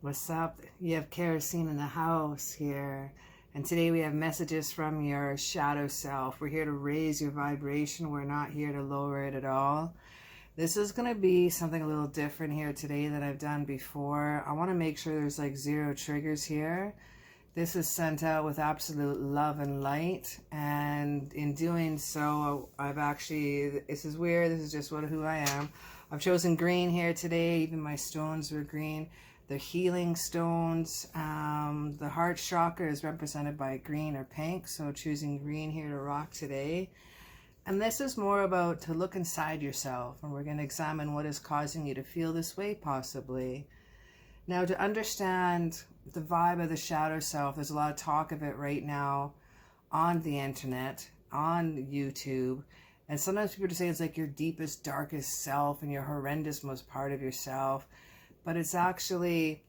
What's up? You have CaraSeen in the house here. And today we have messages from your shadow self. We're here to raise your vibration. We're not here to lower it at all. This is going to be something a little different here today than I've done before. I want to make sure there's like 0 triggers here. This is sent out with absolute love and light. And in doing so, I've actually, this is weird. This is just who I am. I've chosen green here today. Even my stones were green. The healing stones, the heart chakra is represented by green or pink, so choosing green here to rock today. And this is more about to look inside yourself, and we're going to examine what is causing you to feel this way possibly. Now, to understand the vibe of the shadow self, there's a lot of talk of it right now on the internet, on YouTube, and sometimes people just say it's like your deepest, darkest self and your horrendous most part of yourself. But it's actually,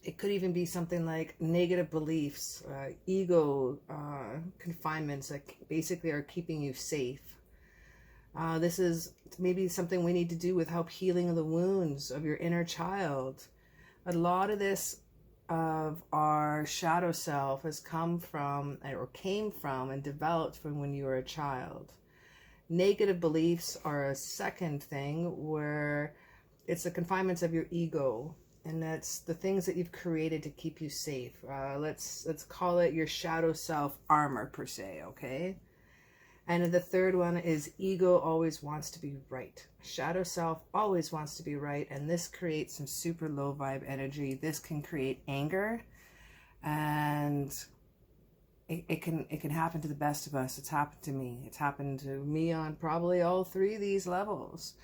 it could even be something like negative beliefs, ego confinements that basically are keeping you safe. This is maybe something we need to do with help healing the wounds of your inner child. A lot of this of our shadow self has come from, or came from, and developed from when you were a child. Negative beliefs are a second thing where it's the confinements of your ego, and that's the things that you've created to keep you safe. Let's call it your shadow self armor per se, okay? And the third one is ego always wants to be right. Shadow self always wants to be right, and this creates some super low vibe energy. This can create anger, and it can happen to the best of us. It's happened to me. It's happened to me on probably all 3 of these levels.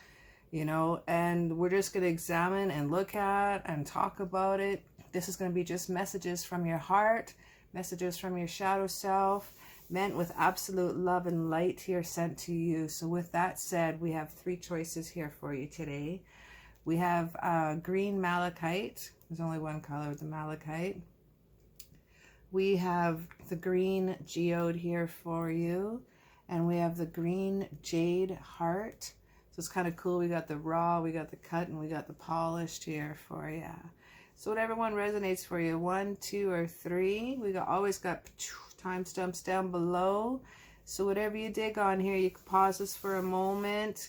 You know, and we're just going to examine and look at and talk about it. This is going to be just messages from your heart, messages from your shadow self, meant with absolute love and light here sent to you. So with that said, we have 3 choices here for you today. We have green malachite. There's only one color, the malachite. We have the green geode here for you. And we have the green jade heart. So it's kind of cool. We got the raw, we got the cut, and we got the polished here for you. So whatever one resonates for you, 1, 2, or 3. We always got timestamps down below. So whatever you dig on here, you can pause this for a moment.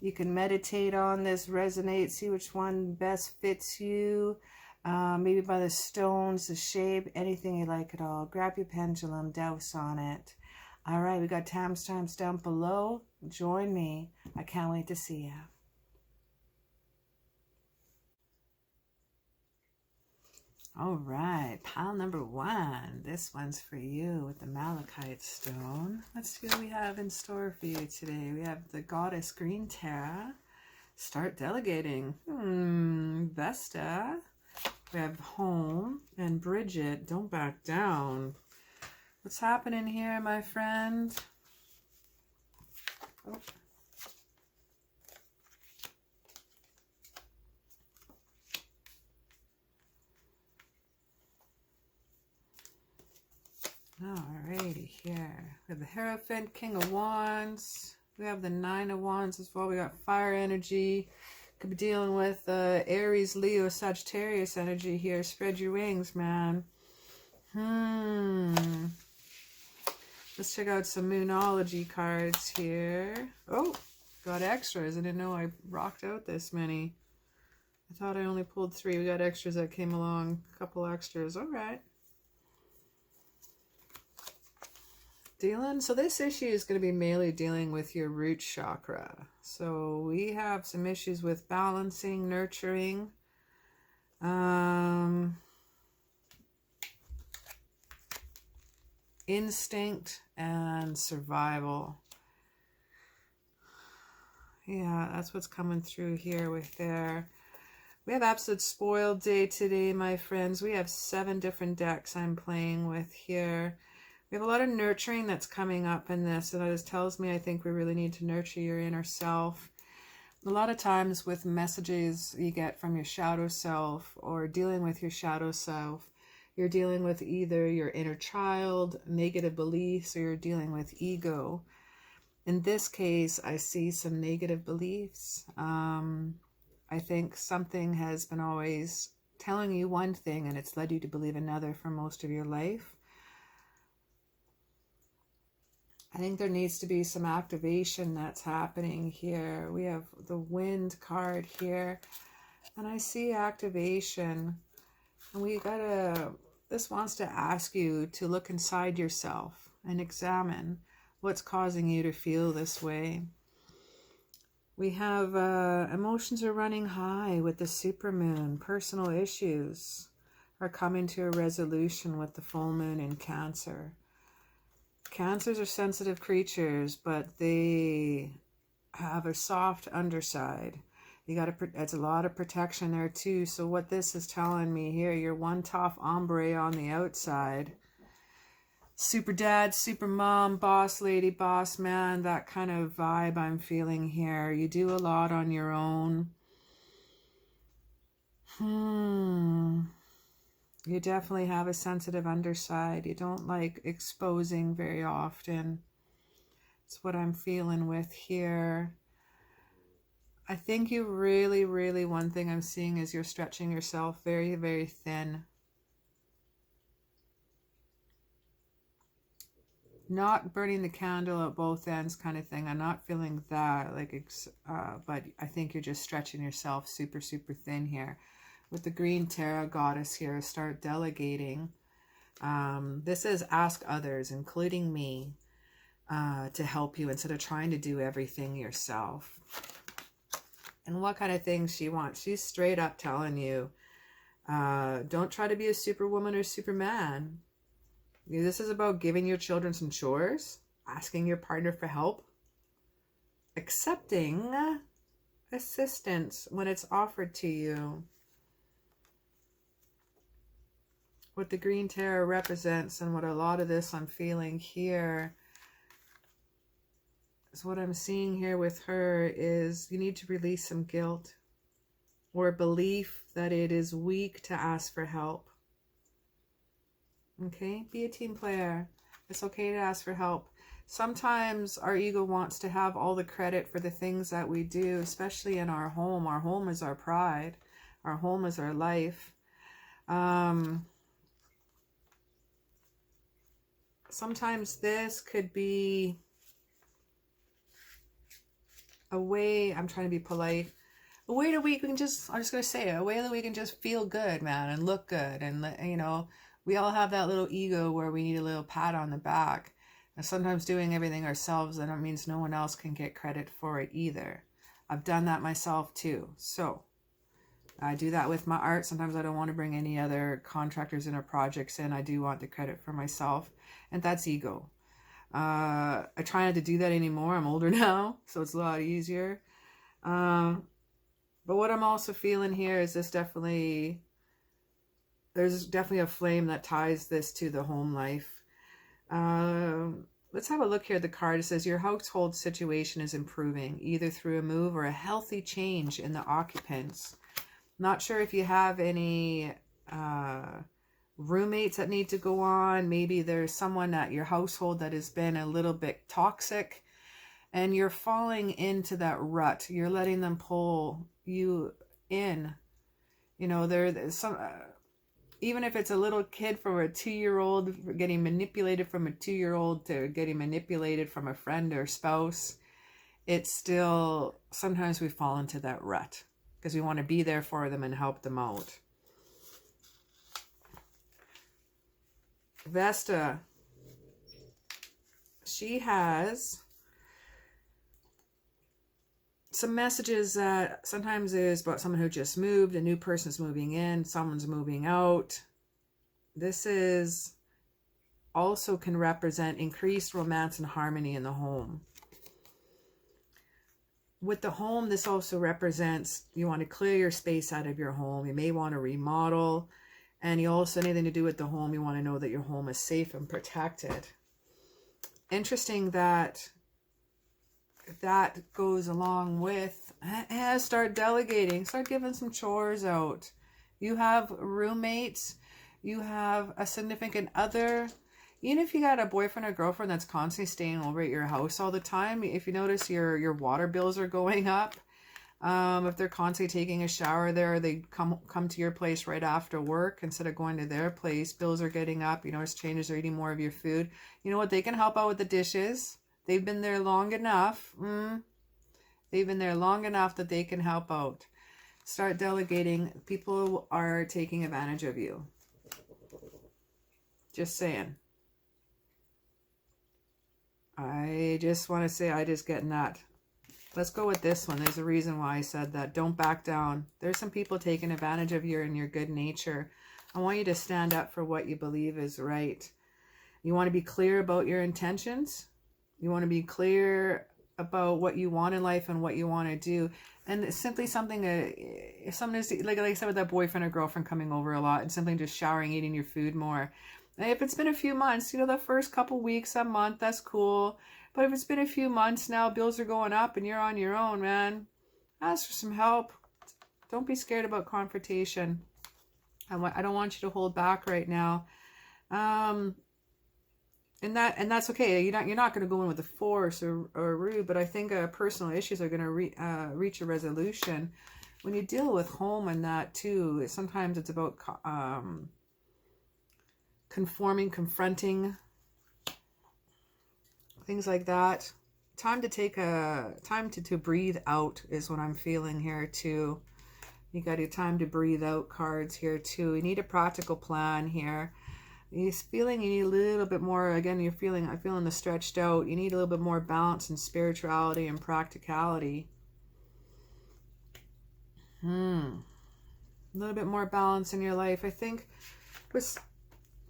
You can meditate on this, resonate, see which one best fits you. Maybe by the stones, the shape, anything you like at all. Grab your pendulum, douse on it. All right, we got timestamps down below. Join me. I can't wait to see you. All right, pile number 1. This one's for you with the malachite stone. Let's see what we have in store for you today. We have the goddess green Tara. Start delegating. Vesta. We have home. And Bridget, don't back down. What's happening here, my friend? Oh. Alrighty, here. We have the Hierophant, King of Wands. We have the 9 of Wands as well. We got fire energy. Could be dealing with Aries, Leo, Sagittarius energy here. Spread your wings, man. Let's check out some Moonology cards here. Oh, got extras. I didn't know I rocked out this many. I thought I only pulled 3. We got extras that came along. A couple extras. All right. So this issue is going to be mainly dealing with your root chakra. So we have some issues with balancing, nurturing. Instinct and survival. Yeah, that's what's coming through here with there. We have absolute spoiled day today, my friends. We have 7 different decks I'm playing with here. We have a lot of nurturing that's coming up in this, and this tells me I think we really need to nurture your inner self. A lot of times with messages you get from your shadow self or dealing with your shadow self, you're dealing with either your inner child, negative beliefs, or you're dealing with ego. In this case, I see some negative beliefs. I think something has been always telling you one thing and it's led you to believe another for most of your life. I think there needs to be some activation that's happening here. We have the Wind card here, and I see activation. And this wants to ask you to look inside yourself and examine what's causing you to feel this way. We have emotions are running high with the supermoon. Personal issues are coming to a resolution with the full moon in Cancer. Cancers are sensitive creatures, but they have a soft underside. It's a lot of protection there too. So what this is telling me here, you're one tough hombre on the outside. Super dad, super mom, boss lady, boss man, that kind of vibe I'm feeling here. You do a lot on your own. You definitely have a sensitive underside. You don't like exposing very often. It's what I'm feeling with here. I think you really, one thing I'm seeing is you're stretching yourself very, very thin. Not burning the candle at both ends kind of thing. I'm not feeling that, but I think you're just stretching yourself super, super thin here. With the green tarot goddess here, start delegating. This is ask others, including me, to help you instead of trying to do everything yourself. And what kind of things she wants? She's straight up telling you, don't try to be a superwoman or superman. This is about giving your children some chores, asking your partner for help, accepting assistance when it's offered to you. What the green tarot represents and what a lot of this I'm feeling here is what I'm seeing here with her is you need to release some guilt or belief that it is weak to ask for help. Okay, be a team player. It's okay to ask for help. Sometimes our ego wants to have all the credit for the things that we do, especially in our home. Our home is our pride. Our home is our life. Sometimes this could be a way, I'm trying to be polite, a way that we can just, I'm just going to say it, a way that we can just feel good, man, and look good. And, you know, we all have that little ego where we need a little pat on the back. And sometimes doing everything ourselves, that means no one else can get credit for it either. I've done that myself too. So I do that with my art. Sometimes I don't want to bring any other contractors in or projects in. I do want the credit for myself. And that's ego. I try not to do that anymore. I'm older now, so it's a lot easier. But what I'm also feeling here is there's definitely a flame that ties this to the home life. Let's have a look here at the card. It says your household situation is improving, either through a move or a healthy change in the occupants. Not sure if you have any roommates that need to go on. Maybe there's someone at your household that has been a little bit toxic and you're falling into that rut. You're letting them pull you in. You know, there's some, even if it's a little kid from a 2-year-old getting manipulated from a 2-year-old to getting manipulated from a friend or spouse, it's still, sometimes we fall into that rut because we want to be there for them and help them out. Vesta, she has some messages that sometimes is about someone who just moved, a new person's moving in, someone's moving out. This is also can represent increased romance and harmony in the home. With the home, this also represents you want to clear your space out of your home. You may want to remodel. And you also, anything to do with the home, you want to know that your home is safe and protected. Interesting that that goes along with, start delegating, start giving some chores out. You have roommates, you have a significant other. Even if you got a boyfriend or girlfriend that's constantly staying over at your house all the time, if you notice your water bills are going up, If they're constantly taking a shower there, they come to your place right after work instead of going to their place. Bills are getting up. You notice strangers are eating more of your food. You know what? They can help out with the dishes. They've been there long enough. They've been there long enough that they can help out. Start delegating. People are taking advantage of you. Just saying. I just want to say I just get nut. Let's go with this one. There's a reason why I said that. Don't back down. There's some people taking advantage of you and your good nature. I want you to stand up for what you believe is right. You want to be clear about your intentions. You want to be clear about what you want in life and what you want to do. And it's simply something if someone is, like I said with that boyfriend or girlfriend coming over a lot, and simply just showering, eating your food more. And if it's been a few months, the first couple weeks, a month, that's cool. But if it's been a few months now, bills are going up and you're on your own, man, ask for some help. Don't be scared about confrontation. I don't want you to hold back right now. And that's okay. You're not going to go in with a force or rude, but I think personal issues are going to reach a resolution. When you deal with home and that too, sometimes it's about conforming, confronting, things like that. Time to take time to breathe out is what I'm feeling here too. You got your time to breathe out cards here too. You need a practical plan here. You're feeling you need a little bit more. Again, I'm feeling the stretched out. You need a little bit more balance and spirituality and practicality. A little bit more balance in your life. I think with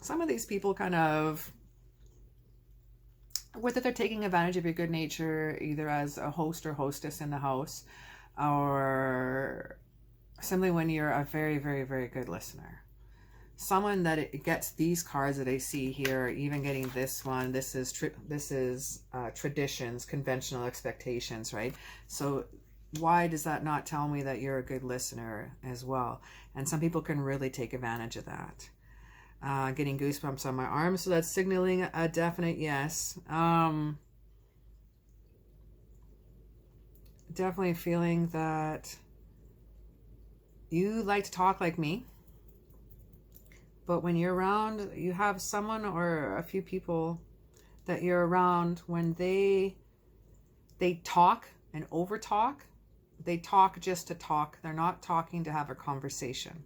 some of these people kind of, whether they're taking advantage of your good nature, either as a host or hostess in the house, or simply when you're a very, very, very good listener. Someone that gets these cards that I see here, even getting this one, this is traditions, conventional expectations, right? So why does that not tell me that you're a good listener as well? And some people can really take advantage of that. Getting goosebumps on my arm, so that's signaling a definite yes. Definitely feeling that you like to talk like me, but when you're around, you have someone or a few people that you're around, when they talk and over talk, they talk just to talk. They're not talking to have a conversation.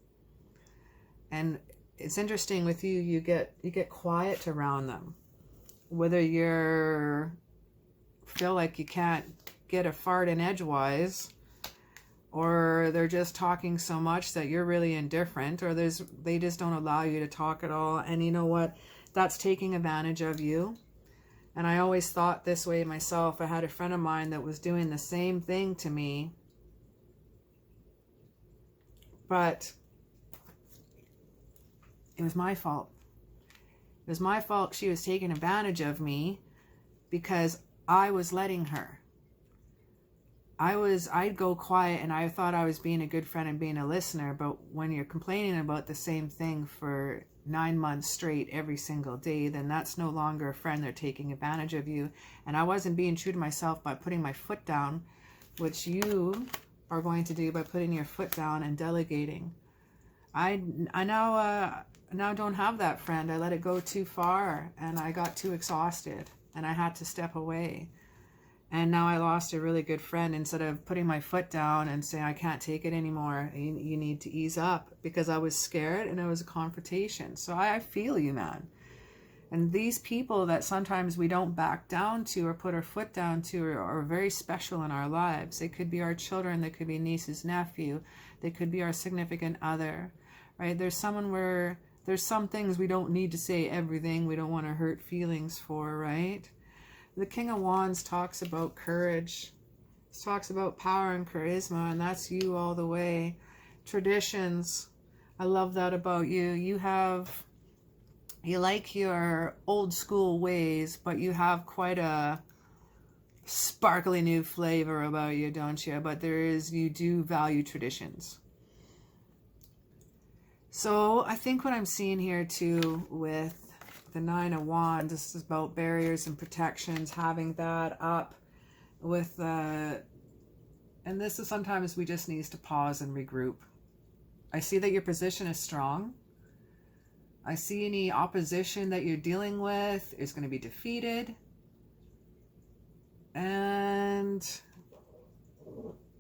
And it's interesting with you, you get quiet around them. Whether you feel like you can't get a fart in edgewise, or they're just talking so much that you're really indifferent, or they just don't allow you to talk at all. And you know what? That's taking advantage of you. And I always thought this way myself. I had a friend of mine that was doing the same thing to me. But it was my fault. It was my fault she was taking advantage of me because I was letting her. I'd go quiet and I thought I was being a good friend and being a listener, but when you're complaining about the same thing for 9 months straight every single day, then that's no longer a friend. They're taking advantage of you. And I wasn't being true to myself by putting my foot down, which you are going to do by putting your foot down and delegating. I now don't have that friend. I let it go too far and I got too exhausted and I had to step away. And now I lost a really good friend. Instead of putting my foot down and saying, I can't take it anymore, you need to ease up, because I was scared and it was a confrontation. So I feel you, man. And these people that sometimes we don't back down to or put our foot down to are very special in our lives. They could be our children. They could be nieces, nephew. They could be our significant other, right? There's someone where there's some things we don't need to say everything. We don't want to hurt feelings for, right? The King of Wands talks about courage. He talks about power and charisma, and that's you all the way. Traditions. I love that about you. You like your old school ways, but you have quite a sparkly new flavor about you, don't you? But you do value traditions. So I think what I'm seeing here too with the Nine of Wands, this is about barriers and protections, having that up with And this is sometimes we just need to pause and regroup. I see that your position is strong. I see any opposition that you're dealing with is going to be defeated. And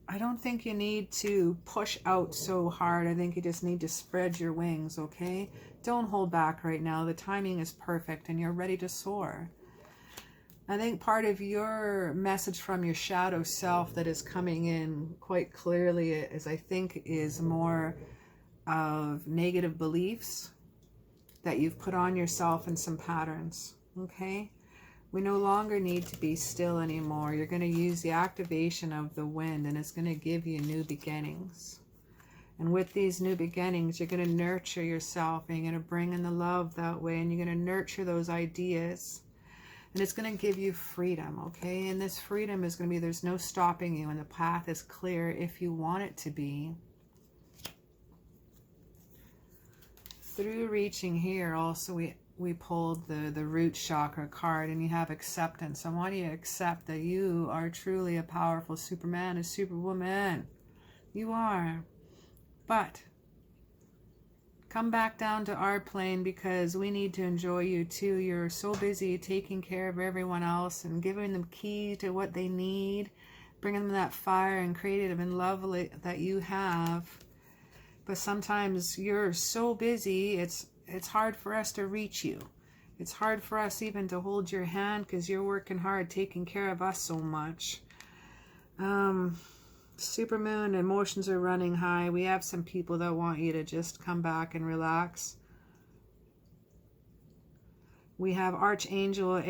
I don't think you need to push out so hard. I think you just need to spread your wings, okay? Don't hold back right now. The timing is perfect and you're ready to soar. I think part of your message from your shadow self that is coming in quite clearly is more of negative beliefs that you've put on yourself and some patterns, okay? We no longer need to be still anymore. You're going to use the activation of the wind, and it's going to give you new beginnings. And with these new beginnings, you're going to nurture yourself, and you're going to bring in the love that way, and you're going to nurture those ideas. And it's going to give you freedom, okay? And this freedom is going to be, there's no stopping you, and the path is clear if you want it to be. Through reaching here, also we pulled the root chakra card, and you have acceptance. I want you to accept that you are truly a powerful Superman, a Superwoman. You are. But come back down to our plane, because we need to enjoy you too. You're so busy taking care of everyone else and giving them key to what they need, bringing them that fire and creative and lovely that you have. But sometimes you're so busy, it's hard for us to reach you. It's hard for us even to hold your hand, because you're working hard taking care of us so much. Supermoon, emotions are running high. We have some people that want you to just come back and relax. We have Archangel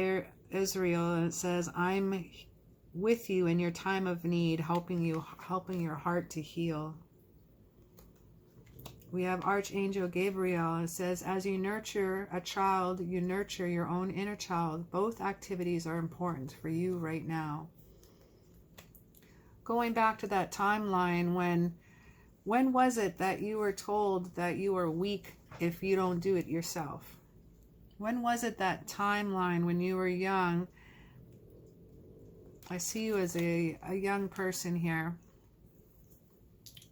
Israel, and it says, I'm with you in your time of need, helping your heart to heal. We have Archangel Gabriel, and it says, as you nurture a child, you nurture your own inner child. Both activities are important for you right now. Going back to that timeline, when was it that you were told that you are weak if you don't do it yourself? When was it that timeline when you were young? I see you as a young person here.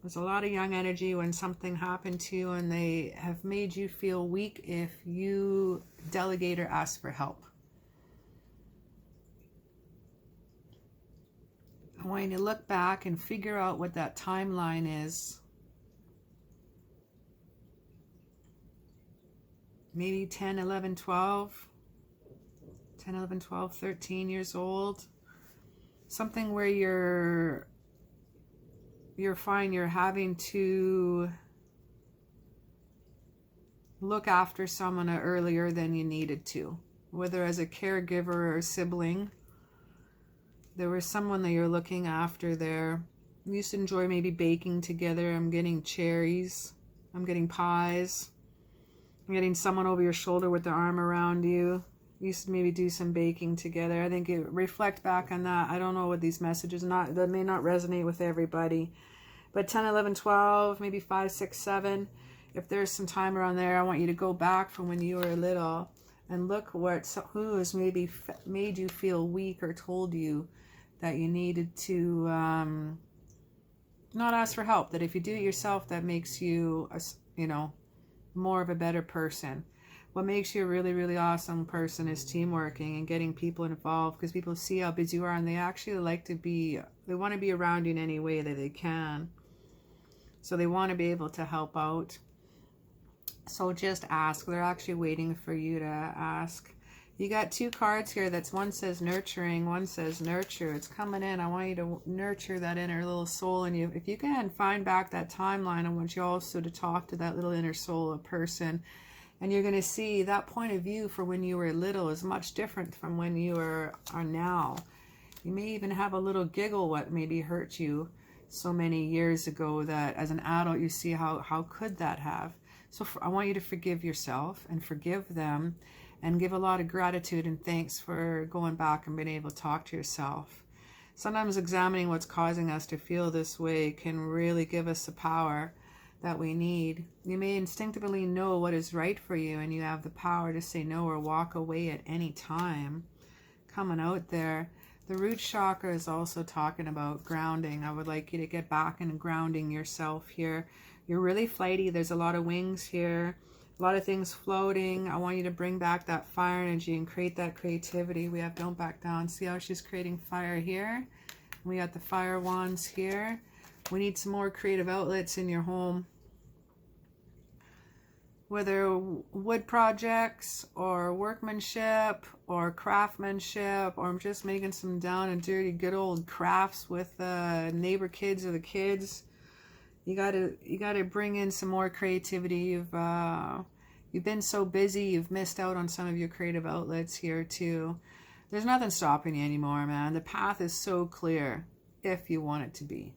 There's a lot of young energy when something happened to you and they have made you feel weak if you delegate or ask for help. I want you to look back and figure out what that timeline is. Maybe 10, 11, 12. 10, 11, 12, 13 years old. Something where you're fine, you're having to look after someone earlier than you needed to, whether as a caregiver or a sibling. There was someone that you're looking after there. You used to enjoy maybe baking together. I'm getting cherries. I'm getting pies. I'm getting someone over your shoulder with their arm around you. You used to maybe do some baking together. I think it reflect back on that. I don't know what these messages that may not resonate with everybody. But 10, 11, 12, maybe 5, 6, 7. If there's some time around there, I want you to go back from when you were little and look who has maybe made you feel weak or told you that you needed to not ask for help. That if you do it yourself, that makes you, more of a better person. What makes you a really, really awesome person is teamworking and getting people involved, because people see how busy you are and they actually they want to be around you in any way that they can. So they want to be able to help out. So just ask. They're actually waiting for you to ask. You got two cards here. One says nurturing, one says nurture. It's coming in. I want you to nurture that inner little soul in you. If you can find back that timeline, I want you also to talk to that little inner soul of person. And you're going to see that point of view for when you were little is much different from when you are now. You may even have a little giggle what maybe hurt you so many years ago that as an adult you see how could that have. So I want you to forgive yourself and forgive them and give a lot of gratitude and thanks for going back and being able to talk to yourself. Sometimes examining what's causing us to feel this way can really give us the power that we need. You may instinctively know what is right for you, and you have the power to say no or walk away at any time. Coming out there, The root chakra is also talking about grounding. I would like you to get back and grounding yourself here. You're really flighty. There's a lot of wings here. A lot of things floating. I want you to bring back that fire energy and create that creativity. We have don't back down. See how she's creating fire here? We got the fire wands here. We need some more creative outlets in your home. Whether wood projects or workmanship or craftsmanship, or I'm just making some down and dirty good old crafts with neighbor kids or the kids. You gotta bring in some more creativity. You've been so busy, you've missed out on some of your creative outlets here too. There's nothing stopping you anymore, man. The path is so clear if you want it to be.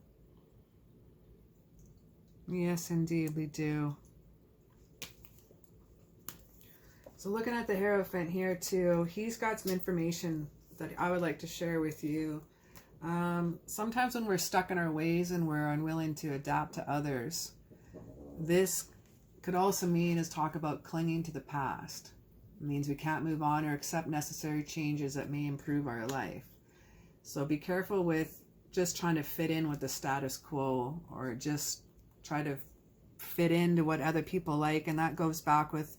Yes, indeed, we do. So looking at the Hierophant here too, he's got some information that I would like to share with you. Sometimes when we're stuck in our ways and we're unwilling to adapt to others, this could also mean is talk about clinging to the past. It means we can't move on or accept necessary changes that may improve our life. So be careful with just trying to fit in with the status quo, or just try to fit into what other people like. And that goes back with,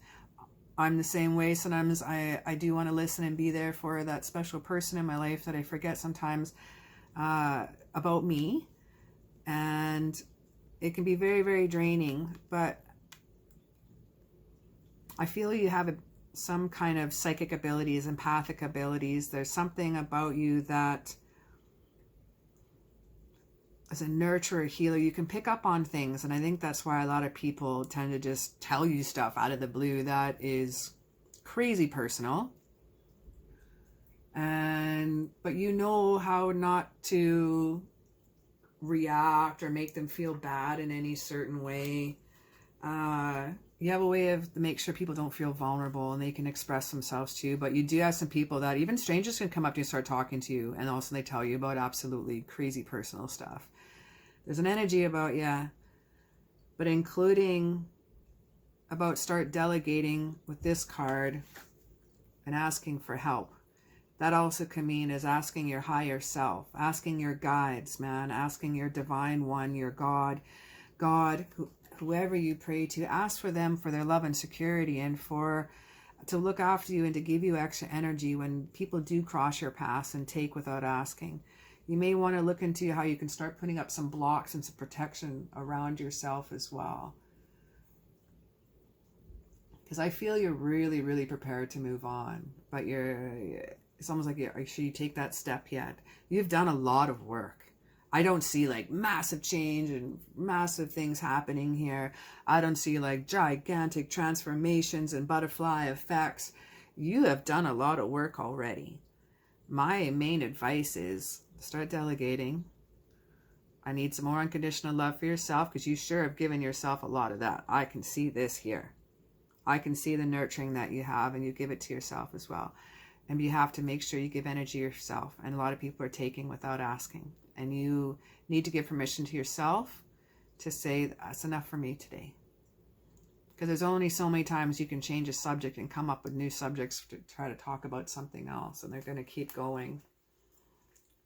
I'm the same way. Sometimes I do want to listen and be there for that special person in my life that I forget sometimes about me. And it can be very, very draining. But I feel you have some kind of psychic abilities, empathic abilities. There's something about you that, as a nurturer, healer, you can pick up on things. And I think that's why a lot of people tend to just tell you stuff out of the blue that is crazy personal. But you know how not to react or make them feel bad in any certain way. You have a way of make sure people don't feel vulnerable and they can express themselves to you. But you do have some people that even strangers can come up to you and start talking to you, and also they tell you about absolutely crazy personal stuff. There's an energy about you, but including about start delegating with this card and asking for help. That also can mean is asking your higher self, asking your guides, man, asking your divine one, your God, whoever you pray to, ask for them for their love and security, and to look after you and to give you extra energy when people do cross your path and take without asking. You may want to look into how you can start putting up some blocks and some protection around yourself as well. Because I feel you're really, really prepared to move on, but it's almost like, should you take that step yet? You've done a lot of work. I don't see like massive change and massive things happening here. I don't see like gigantic transformations and butterfly effects. You have done a lot of work already. My main advice is start delegating. I need some more unconditional love for yourself, because you sure have given yourself a lot of that. I can see this here. I can see the nurturing that you have, and you give it to yourself as well. And you have to make sure you give energy to yourself. And a lot of people are taking without asking. And you need to give permission to yourself to say, that's enough for me today. Because there's only so many times you can change a subject and come up with new subjects to try to talk about something else. And they're going to keep going.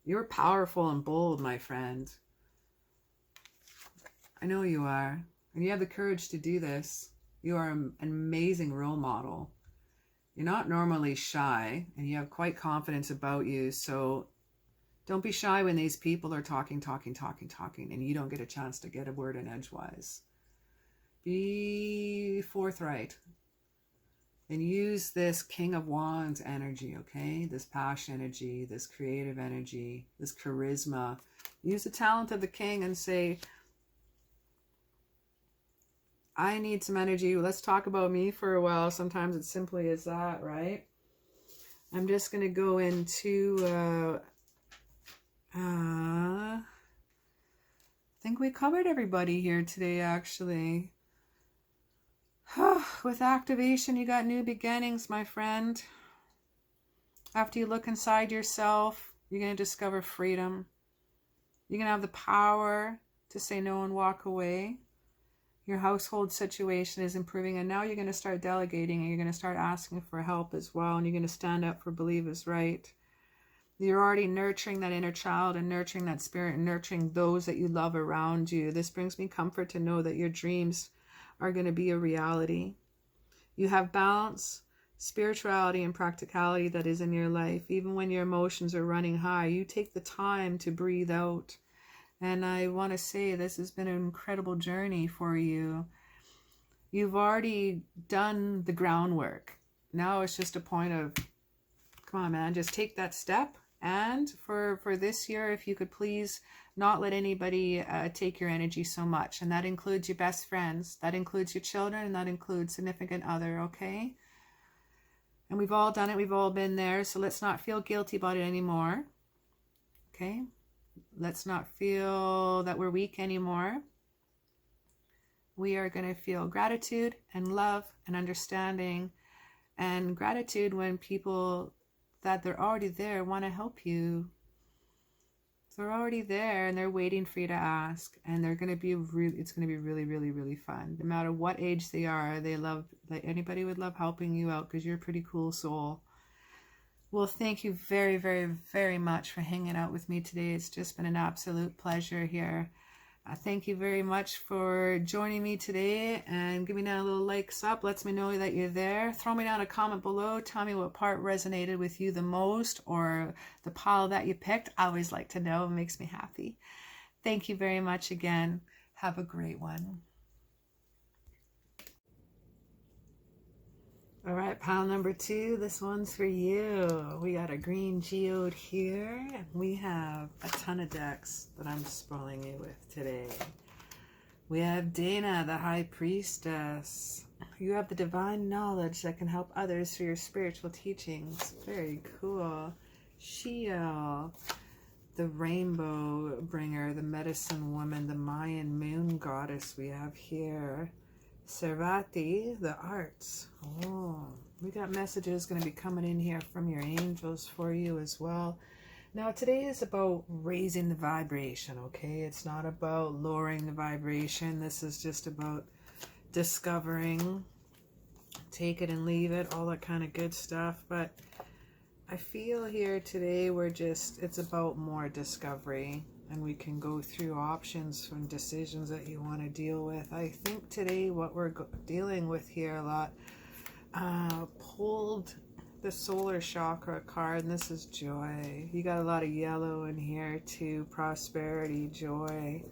You're powerful and bold, my friend. I know you are. And you have the courage to do this. You are an amazing role model. You're not normally shy, and you have quite confidence about you. So don't be shy when these people are talking, and you don't get a chance to get a word in edgewise. Be forthright. And use this King of Wands energy, okay? This passion energy, this creative energy, this charisma. Use the talent of the King and say, I need some energy. Let's talk about me for a while. Sometimes it's simply as that, right? I'm just going to go into... I think we covered everybody here today, actually. With activation, you got new beginnings, my friend. After you look inside yourself, you're going to discover freedom. You're going to have the power to say no and walk away. Your household situation is improving, and now you're going to start delegating, and you're going to start asking for help as well, and you're going to stand up for believe is right. You're already nurturing that inner child and nurturing that spirit and nurturing those that you love around you. This brings me comfort to know that your dreams are going to be a reality. You have balance, spirituality, and practicality that is in your life. Even when your emotions are running high, you take the time to breathe out. And I want to say this has been an incredible journey for you. You've already done the groundwork. Now it's just a point of, come on, man, just take that step. And for this year, if you could please not let anybody take your energy so much. And that includes your best friends. That includes your children. And that includes significant other, okay? And we've all done it. We've all been there. So let's not feel guilty about it anymore. Okay? Let's not feel that we're weak anymore. We are going to feel gratitude and love and understanding. And gratitude when people that they're already there want to help you. They're already there and they're waiting for you to ask. And they're going to be it's going to be really, really, really fun. No matter what age they are, they love, like anybody would love helping you out because you're a pretty cool soul. Well, thank you very, very, very much for hanging out with me today. It's just been an absolute pleasure here. Thank you very much for joining me today, and give me that little likes up. Lets me know that you're there. Throw me down a comment below. Tell me what part resonated with you the most, or the pile that you picked. I always like to know. It makes me happy. Thank you very much again. Have a great one. All right, pile number 2. This one's for you. We got a green geode here. We have a ton of decks that I'm spoiling you with today. We have Dana, the High Priestess. You have the divine knowledge that can help others through your spiritual teachings. Very cool. Shiel, the Rainbow Bringer, the Medicine Woman, the Mayan Moon Goddess we have here. Servati, the Arts. Oh, we got messages going to be coming in here from your angels for you as well. Now, today is about raising the vibration, okay? It's not about lowering the vibration. This is just about discovering, take it and leave it, all that kind of good stuff. But I feel here today it's about more discovery. And we can go through options and decisions that you want to deal with. I think today what we're dealing with here a lot, pulled the solar chakra card, and this is joy. You got a lot of yellow in here too, prosperity, joy.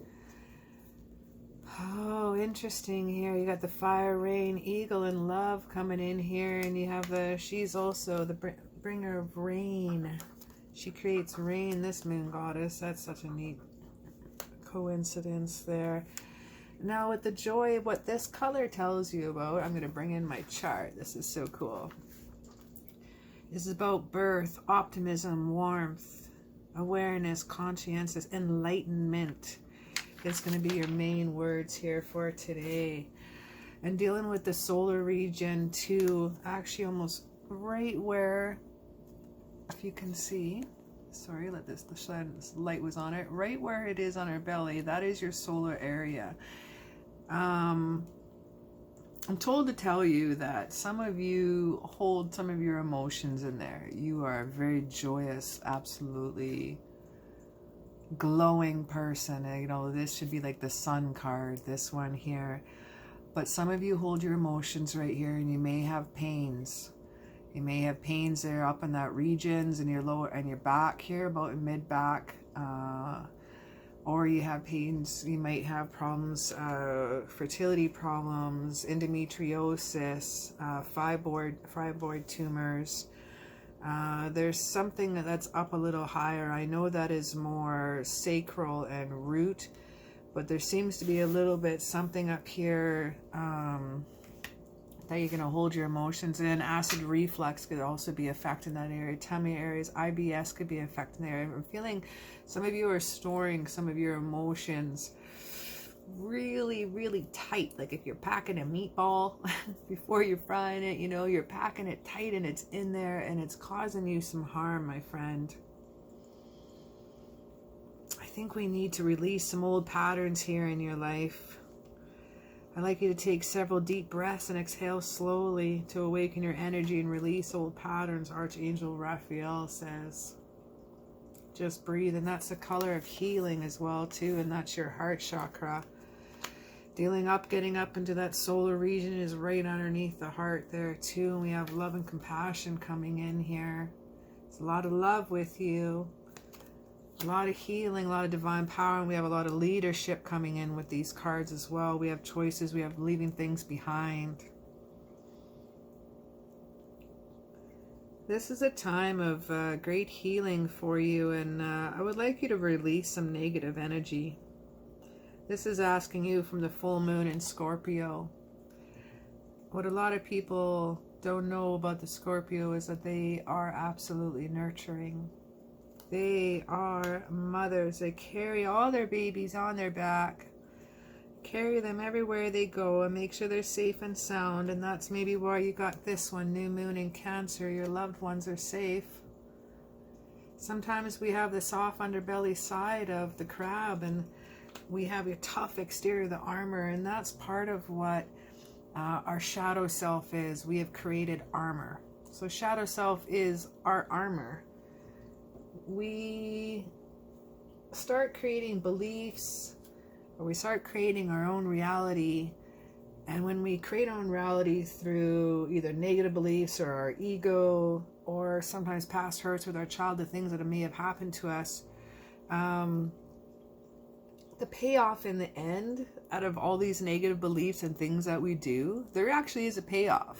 Oh, interesting here. You got the fire, rain, eagle, and love coming in here. And you have she's also the bringer of rain. She creates rain, this moon goddess. That's such a neat coincidence there. Now with the joy, what this color tells you about, I'm going to bring in my chart. This is so cool. This is about birth, optimism, warmth, awareness, conscientious, enlightenment. It's going to be your main words here for today. And dealing with the solar region too, actually almost right where, if you can see, sorry, this light was on it, right where it is on her belly, that is your solar area. I'm told to tell you that some of you hold some of your emotions in there. You are a very joyous, absolutely glowing person. You know, this should be like the sun card, this one here. But some of you hold your emotions right here, and you may have pains. You may have pains there up in that regions in your lower and your back here, about in mid back, or you have pains. You might have problems, fertility problems, endometriosis, fibroid tumors. There's something that's up a little higher. I know that is more sacral and root, but there seems to be a little bit something up here that you're going to hold your emotions in. Acid reflux could also be affecting that area. Tummy areas, IBS could be affecting the area. I'm feeling some of you are storing some of your emotions really, really tight. Like if you're packing a meatball before you're frying it, you know, you're packing it tight and it's in there and it's causing you some harm, my friend. I think we need to release some old patterns here in your life. I'd like you to take several deep breaths and exhale slowly to awaken your energy and release old patterns, Archangel Raphael says. Just breathe. And that's the color of healing as well too. And that's your heart chakra. Getting up into that solar region is right underneath the heart there too. And we have love and compassion coming in here. It's a lot of love with you. A lot of healing, a lot of divine power, and we have a lot of leadership coming in with these cards as well. We have choices, we have leaving things behind. This is a time of great healing for you, and I would like you to release some negative energy. This is asking you from the full moon in Scorpio. What a lot of people don't know about the Scorpio is that they are absolutely nurturing. They are mothers. They carry all their babies on their back, carry them everywhere they go, and make sure they're safe and sound. And that's maybe why you got this one, new moon in Cancer. Your loved ones are safe. Sometimes we have the soft underbelly side of the crab, and we have a tough exterior, the armor, and that's part of what our shadow self is. We have created armor. So shadow self is our armor. We start creating beliefs, or we start creating our own reality. And when we create our own reality through either negative beliefs or our ego, or sometimes past hurts with our child, the things that may have happened to us, the payoff in the end, out of all these negative beliefs and things that we do, there actually is a payoff.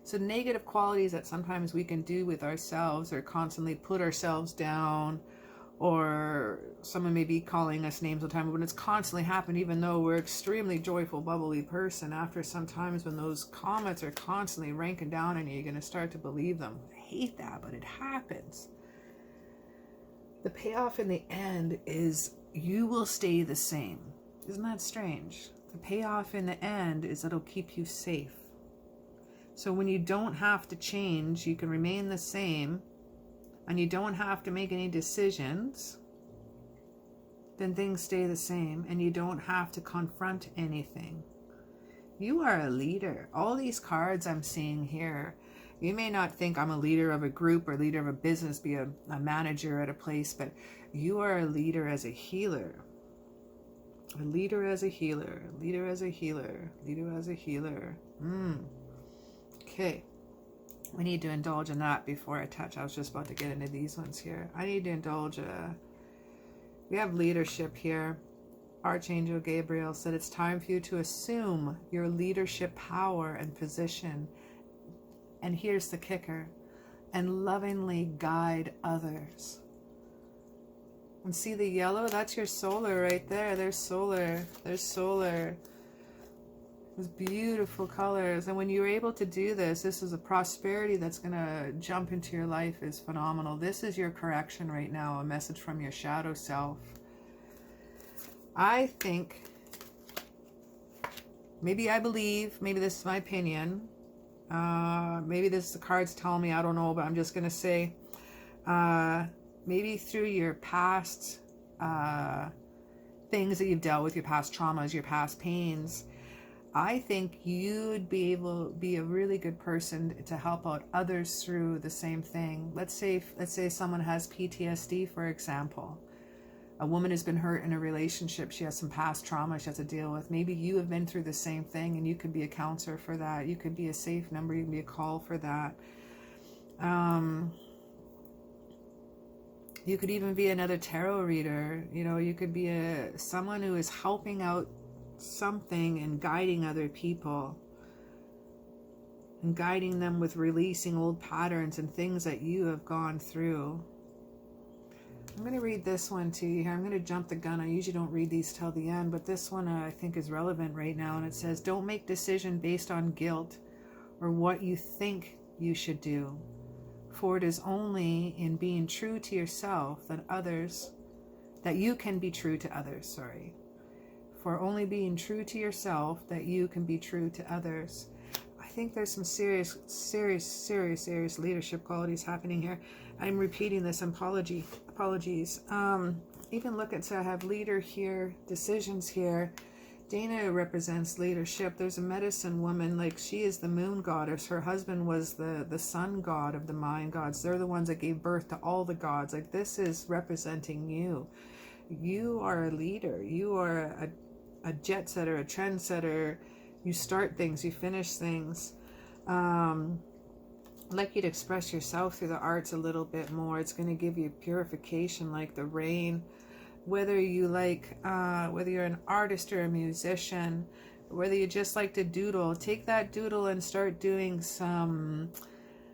So negative qualities that sometimes we can do with ourselves, or constantly put ourselves down, or someone may be calling us names all the time, but when it's constantly happened, even though we're extremely joyful, bubbly person, after some times when those comments are constantly ranking down on you, you're going to start to believe them. I hate that, but it happens. The payoff in the end is you will stay the same. Isn't that strange? The payoff in the end is it'll keep you safe. So when you don't have to change, you can remain the same, and you don't have to make any decisions, then things stay the same, and you don't have to confront anything. You are a leader. All these cards I'm seeing here, you may not think I'm a leader of a group or leader of a business, be a manager at a place, but you are a leader as a healer. A leader as a healer, leader as a healer, leader as a healer. Okay, we need to indulge in that before I touch. I was just about to get into these ones here. I need to indulge. We have leadership here. Archangel Gabriel said it's time for you to assume your leadership power and position. And here's the kicker. And lovingly guide others. And see the yellow? That's your solar right there. There's solar. There's solar. Those beautiful colors. And when you're able to do this, this is a prosperity that's going to jump into your life is phenomenal. This is your correction right now, a message from your shadow self. I think, maybe I believe, maybe this is my opinion, maybe this is the cards telling me, I don't know, but I'm just going to say, maybe through your past things that you've dealt with, your past traumas, your past pains, I think you'd be able to be a really good person to help out others through the same thing. Let's say someone has PTSD, for example. A woman has been hurt in a relationship. She has some past trauma she has to deal with. Maybe you have been through the same thing, and you could be a counselor for that. You could be a safe number. You can be a call for that. You could even be another tarot reader. You know, you could be someone who is helping out something and guiding other people, and guiding them with releasing old patterns and things that you have gone through. I'm going to read this one to you here. I'm going to jump the gun. I usually don't read these till the end, but this one I think is relevant right now. And it says, don't make decisions based on guilt or what you think you should do, for it is only in being true to yourself that you can be true to others. For only being true to yourself that you can be true to others. I think there's some serious leadership qualities happening here. I'm repeating this. Apologies. Even look at, so I have leader here, decisions here. Dana represents leadership. There's a medicine woman, like she is the moon goddess. Her husband was the sun god of the Mayan gods. They're the ones that gave birth to all the gods. Like this is representing you. You are a leader. You are a jet setter, a trend setter. You start things, you finish things. Like you'd express yourself through the arts a little bit more. It's going to give you purification like the rain. Whether you like, whether you're an artist or a musician, whether you just like to doodle, take that doodle and start doing some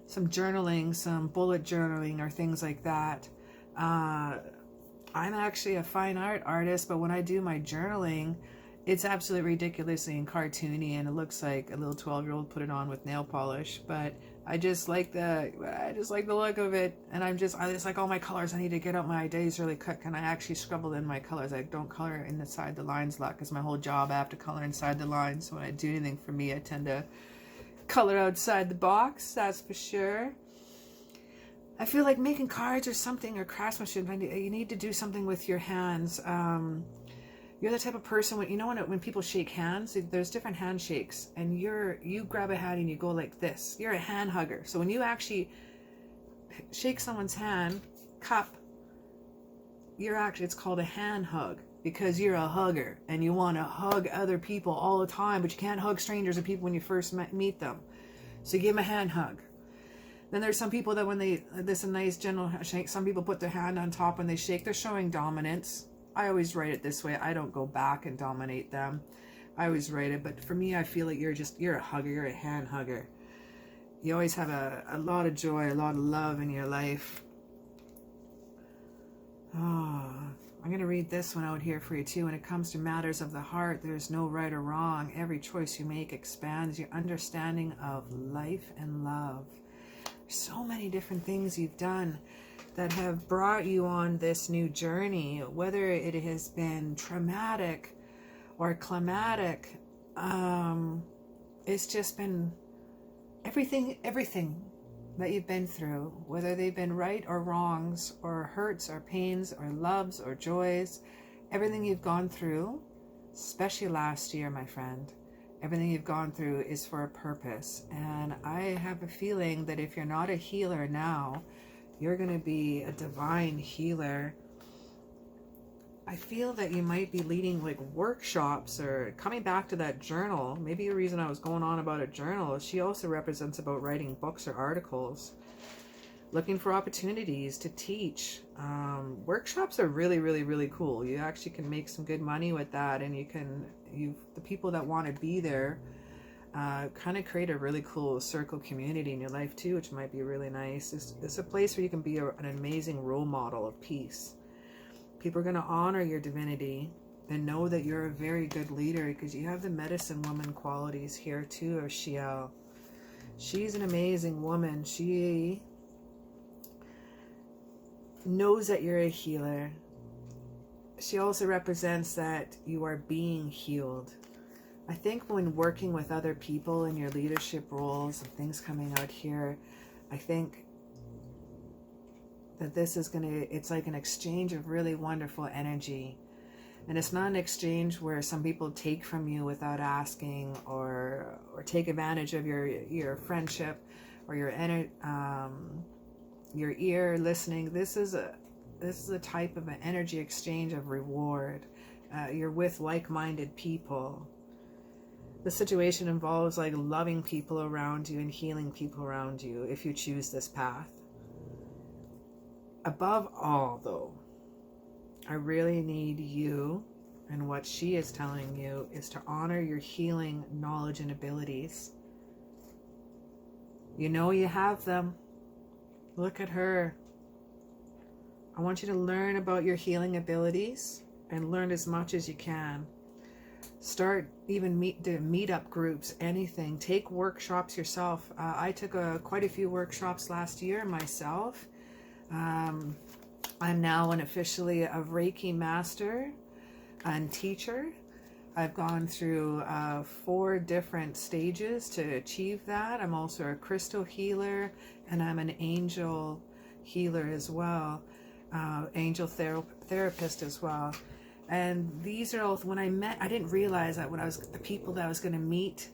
journaling, some bullet journaling or things like that. I'm actually a fine art artist, but when I do my journaling, it's absolutely ridiculously and cartoony, and it looks like a little 12-year-old put it on with nail polish. But I just like the look of it, and I just like all my colors. I need to get out my days really quick, and I actually scribble in my colors. I don't color inside the lines a lot because my whole job I have to color inside the lines. So when I do anything for me, I tend to color outside the box. That's for sure. I feel like making cards or something, or craftsmanship. You need to do something with your hands. You're the type of person when people shake hands, there's different handshakes, and you grab a hand and you go like this. You're a hand hugger. So when you actually shake someone's hand, cup, it's called a hand hug, because you're a hugger and you want to hug other people all the time, but you can't hug strangers or people when you first meet them. So you give them a hand hug. Then there's some people that when this a nice gentle shake, some people put their hand on top when they shake, they're showing dominance. I always write it this way. I don't go back and dominate them. I always write it. But for me, I feel like you're a hugger. You're a hand hugger. You always have a lot of joy, a lot of love in your life. Oh, I'm going to read this one out here for you too. When it comes to matters of the heart, there's no right or wrong. Every choice you make expands your understanding of life and love. There's so many different things you've done that have brought you on this new journey, whether it has been traumatic or climatic. It's just been everything that you've been through, whether they've been right or wrongs, or hurts or pains or loves or joys, everything you've gone through, especially last year, my friend, everything you've gone through is for a purpose. And I have a feeling that if you're not a healer now, you're going to be a divine healer. I feel that you might be leading like workshops, or coming back to that journal. Maybe the reason I was going on about a journal is she also represents about writing books or articles, looking for opportunities to teach. Workshops are really, really, really cool. You actually can make some good money with that, and the people that want to be there kind of create a really cool circle community in your life too, which might be really nice. It's a place where you can be an amazing role model of peace. People are going to honor your divinity and know that you're a very good leader, because you have the medicine woman qualities here too of Shiel. She's an amazing woman. She knows that you're a healer. She also represents that you are being healed. I think when working with other people in your leadership roles and things coming out here, I think that this is it's like an exchange of really wonderful energy. And it's not an exchange where some people take from you without asking, or take advantage of your friendship or your ear listening. This is a type of an energy exchange of reward. You're with like-minded people. The situation involves like loving people around you and healing people around you if you choose this path. Above all, though, I really need you, and what she is telling you is to honor your healing knowledge and abilities. You know you have them. Look at her. I want you to learn about your healing abilities and learn as much as you can. Start even meetup groups, anything. Take workshops yourself. I took quite a few workshops last year myself. I'm now officially a Reiki master and teacher. I've gone through 4 different stages to achieve that. I'm also a crystal healer, and I'm an angel healer as well, angel therapist as well. And these are all, when I didn't realize that the people that I was going to meet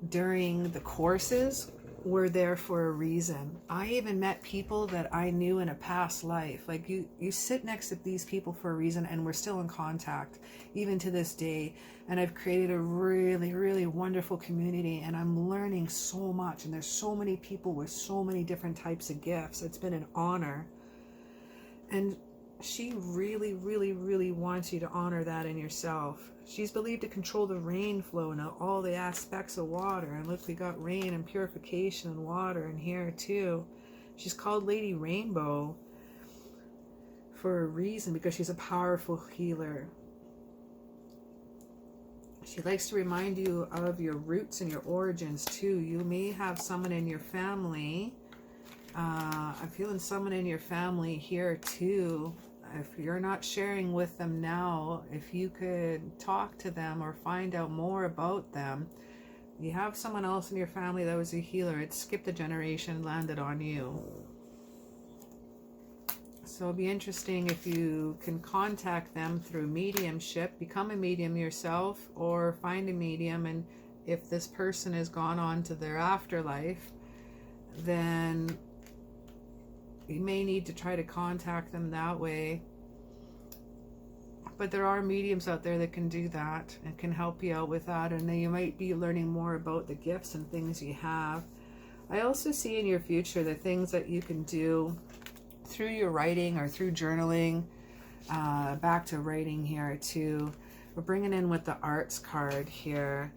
during the courses were there for a reason. I even met people that I knew in a past life. Like you sit next to these people for a reason, and we're still in contact even to this day. And I've created a really, really wonderful community, and I'm learning so much. And there's so many people with so many different types of gifts. It's been an honor. And she really, really, really wants you to honor that in yourself. She's believed to control the rain flow and all the aspects of water. And look, we got rain and purification and water in here too. She's called Lady Rainbow for a reason, because she's a powerful healer. She likes to remind you of your roots and your origins too. You may have someone in your family. I'm feeling someone in your family here too. If you're not sharing with them now, if you could talk to them or find out more about them. You have someone else in your family that was a healer. It skipped a generation, landed on you. So it'll be interesting if you can contact them through mediumship, become a medium yourself, or find a medium. And if this person has gone on to their afterlife, then you may need to try to contact them that way. But there are mediums out there that can do that and can help you out with that. And then you might be learning more about the gifts and things you have. I also see in your future the things that you can do through your writing or through journaling. Back to writing here too. We're bringing in with the arts card here.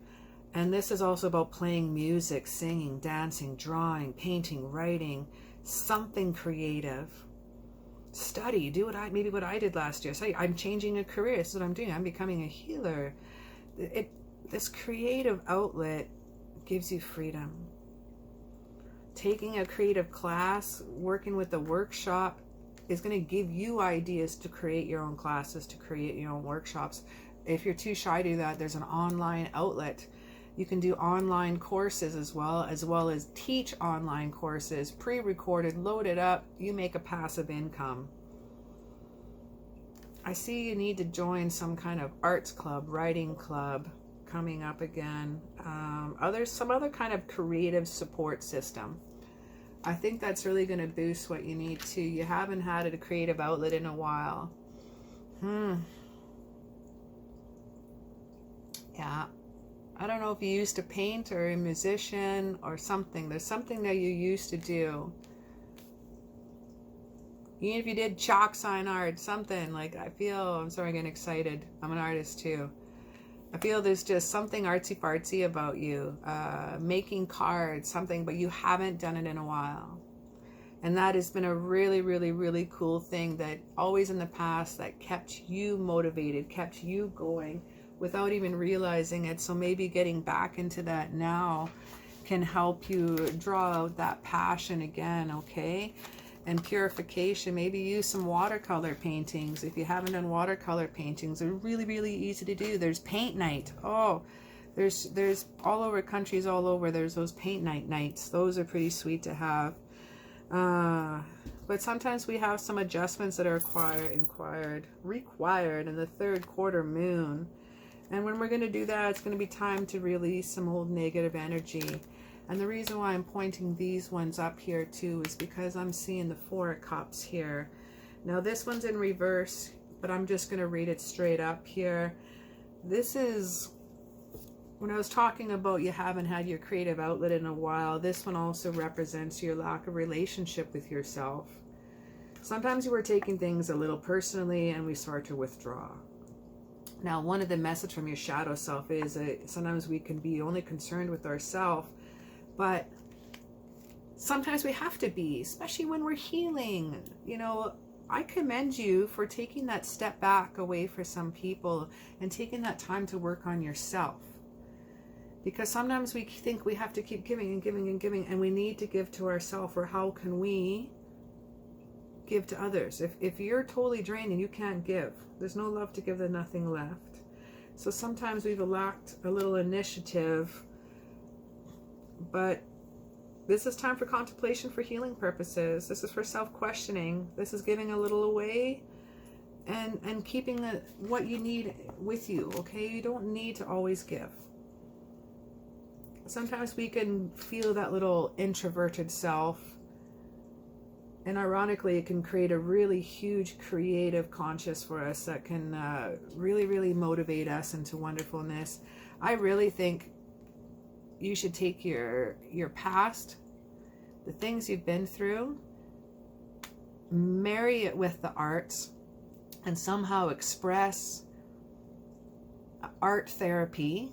And this is also about playing music, singing, dancing, drawing, painting, writing, something creative. Study, do what I did last year. Say, I'm changing a career. This is what I'm doing. I'm becoming a healer. This creative outlet gives you freedom. Taking a creative class, working with a workshop is going to give you ideas to create your own classes, to create your own workshops. If you're too shy to do that, there's an online outlet. You can do online courses as well as teach online courses, pre-recorded, loaded up. You make a passive income. I see you need to join some kind of arts club, writing club coming up again. Some other kind of creative support system. I think that's really going to boost what you need to. You haven't had a creative outlet in a while. Yeah. I don't know if you used to paint or a musician or something. There's something that you used to do. Even if you did chalk sign art, something like, I'm sorry, I'm getting excited. I'm an artist too. I feel there's just something artsy-fartsy about you. Making cards, something, but you haven't done it in a while. And that has been a really, really, really cool thing that always in the past that kept you motivated, kept you going, without even realizing it. So maybe getting back into that now can help you draw out that passion again, okay? And purification, maybe use some watercolor paintings. If you haven't done watercolor paintings, they're really, really easy to do. There's paint night. Oh, there's all over countries, all over, there's those paint nights. Those are pretty sweet to have. But sometimes we have some adjustments that are required in the third quarter moon. And when we're going to do that, it's going to be time to release some old negative energy. And the reason why I'm pointing these ones up here too is because I'm seeing the Four of Cups here. Now this one's in reverse, but I'm just going to read it straight up here. This is, when I was talking about you haven't had your creative outlet in a while, this one also represents your lack of relationship with yourself. Sometimes we're taking things a little personally and we start to withdraw. Now, one of the messages from your shadow self is that sometimes we can be only concerned with ourselves, but sometimes we have to be, especially when we're healing. You know, I commend you for taking that step back away for some people and taking that time to work on yourself. Because sometimes we think we have to keep giving and giving and giving, and we need to give to ourselves, or how can we give to others? If you're totally drained and you can't give, there's no love to give, there's nothing left. So sometimes we've lacked a little initiative, but this is time for contemplation for healing purposes. This is for self-questioning. This is giving a little away and keeping what you need with you, okay? You don't need to always give. Sometimes we can feel that little introverted self, and ironically it can create a really huge creative conscious for us that can really, really motivate us into wonderfulness. I really think you should take your past, the things you've been through, marry it with the arts, and somehow express art therapy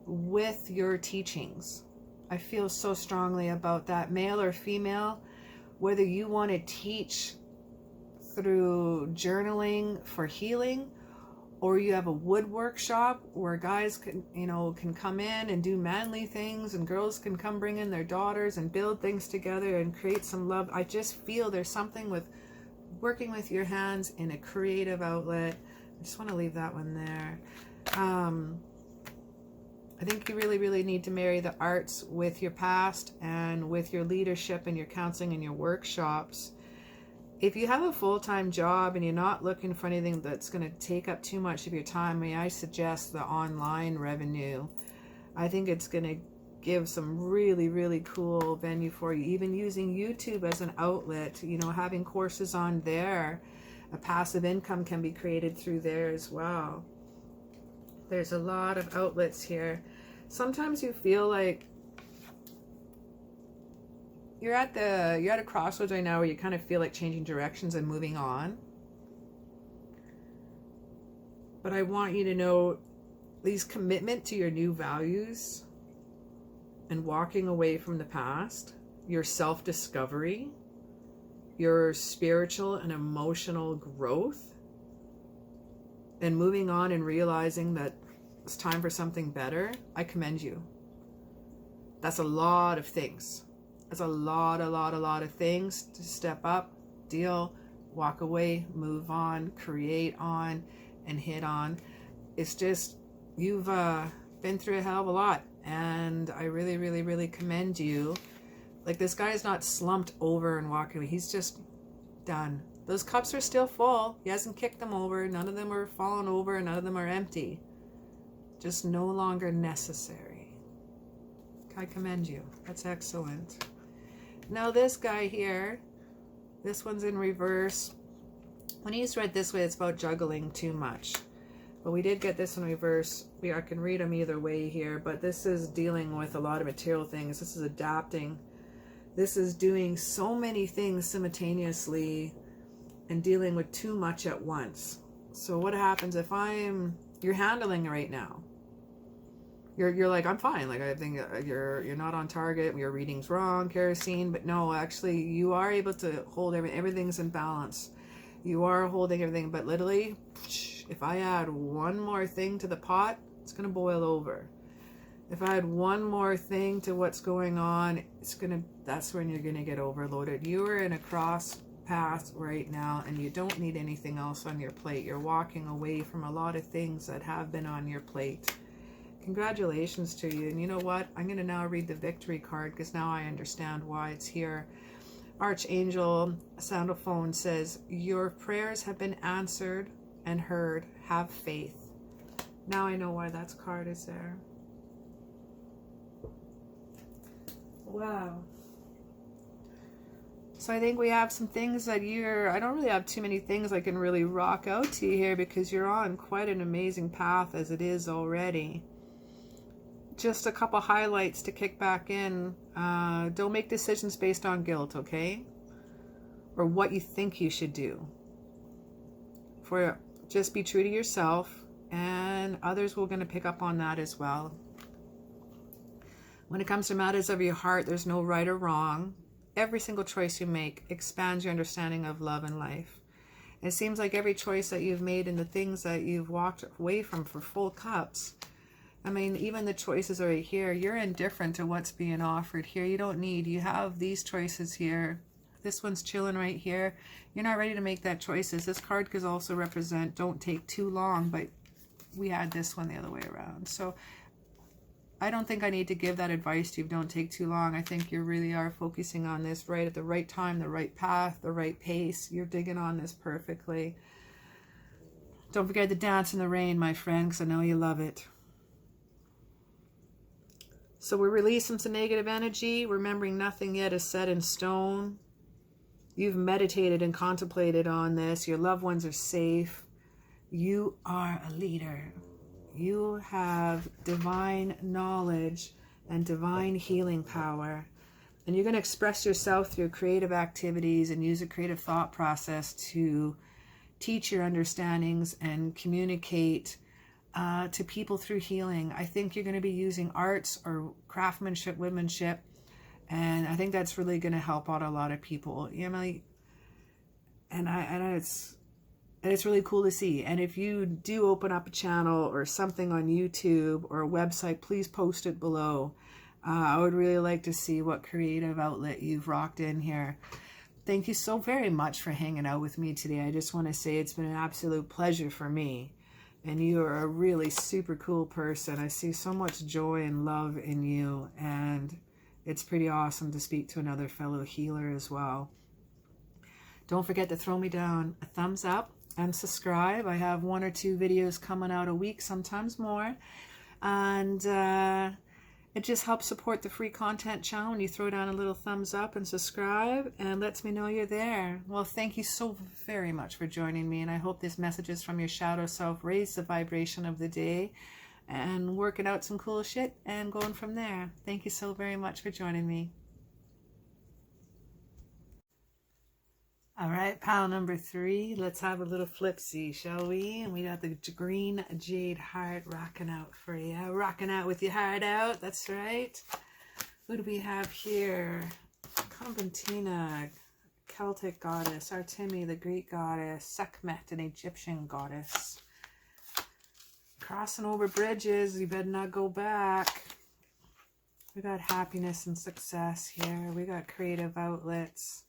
with your teachings. I feel so strongly about that, male or female, whether you want to teach through journaling for healing, or you have a wood workshop where guys can, can come in and do manly things, and girls can come bring in their daughters and build things together and create some love. I just feel there's something with working with your hands in a creative outlet. I just want to leave that one there. I think you really, really need to marry the arts with your past and with your leadership and your counseling and your workshops. If you have a full-time job and you're not looking for anything that's going to take up too much of your time, may I suggest the online revenue. I think it's going to give some really, really cool venue for you. Even using YouTube as an outlet, having courses on there, a passive income can be created through there as well. There's a lot of outlets here. Sometimes you feel like you're at a crossroads right now where you kind of feel like changing directions and moving on. But I want you to know these commitment to your new values and walking away from the past, your self-discovery, your spiritual and emotional growth, and moving on and realizing that it's time for something better. I commend you. That's a lot of things. That's a lot of things to step up, deal, walk away, move on, create on, and hit on. It's just, you've been through a hell of a lot, and I really, really, really commend you. Like, this guy is not slumped over and walking away. He's just done. Those cups are still full. He hasn't kicked them over. None of them are fallen over, and none of them are empty. Just no longer necessary. I commend you. That's excellent. Now this guy here, this one's in reverse. When he's read this way, it's about juggling too much. But we did get this in reverse. I can read them either way here, but this is dealing with a lot of material things. This is adapting. This is doing so many things simultaneously and dealing with too much at once. So what happens if you're handling it right now? You're like, I'm fine. Like, I think you're not on target. Your reading's wrong, CaraSeen. But no, actually, you are able to hold everything's in balance. You are holding everything. But literally, if I add one more thing to the pot, it's going to boil over. If I add one more thing to what's going on, that's when you're going to get overloaded. You are in a cross path right now, and you don't need anything else on your plate. You're walking away from a lot of things that have been on your plate. Congratulations to you. And you know what? I'm going to now read the victory card, because now I understand why it's here. Archangel Sandalphone says, your prayers have been answered and heard. Have faith. Now I know why that card is there. Wow. So I think we have some things that I don't really have too many things I can really rock out to you here, because you're on quite an amazing path as it is already. Just a couple highlights to kick back in. Don't make decisions based on guilt, okay? Or what you think you should do. Just be true to yourself, and others will going to pick up on that as well. When it comes to matters of your heart, there's no right or wrong. Every single choice you make expands your understanding of love and life. It seems like every choice that you've made and the things that you've walked away from for full cups, I mean, even the choices right here, you're indifferent to what's being offered here. You have these choices here. This one's chilling right here. You're not ready to make that choices. This card could also represent don't take too long, but we had this one the other way around. So I don't think I need to give that advice to you. Don't take too long. I think you really are focusing on this right at the right time, the right path, the right pace. You're digging on this perfectly. Don't forget to dance in the rain, my friend, because I know you love it. So we're releasing some negative energy, remembering nothing yet is set in stone. You've meditated and contemplated on this. Your loved ones are safe. You are a leader. You have divine knowledge and divine healing power. And you're going to express yourself through creative activities and use a creative thought process to teach your understandings and communicate to people through healing. I think you're going to be using arts or craftsmanship, womanship, and I think that's really going to help out a lot of people. You know, and it's really cool to see. And if you do open up a channel or something on YouTube or a website, please post it below. I would really like to see what creative outlet you've rocked in here. Thank you so very much for hanging out with me today. I just want to say it's been an absolute pleasure for me. And you are a really super cool person. I see so much joy and love in you. And it's pretty awesome to speak to another fellow healer as well. Don't forget to throw me down a thumbs up and subscribe. I have 1 or 2 videos coming out a week, sometimes more. And it just helps support the free content channel when you throw down a little thumbs up and subscribe, and lets me know you're there. Well, thank you so very much for joining me, and I hope this messages from your shadow self raise the vibration of the day and working out some cool shit and going from there. Thank you so very much for joining me. All right, pile number 3. Let's have a little flipsy, shall we? And we got the green jade heart rocking out for you. Rocking out with your heart out. That's right. Who do we have here? Conventina, Celtic goddess. Artemi, the Greek goddess. Sekhmet, an Egyptian goddess. Crossing over bridges. You better not go back. We got happiness and success here. We got creative outlets.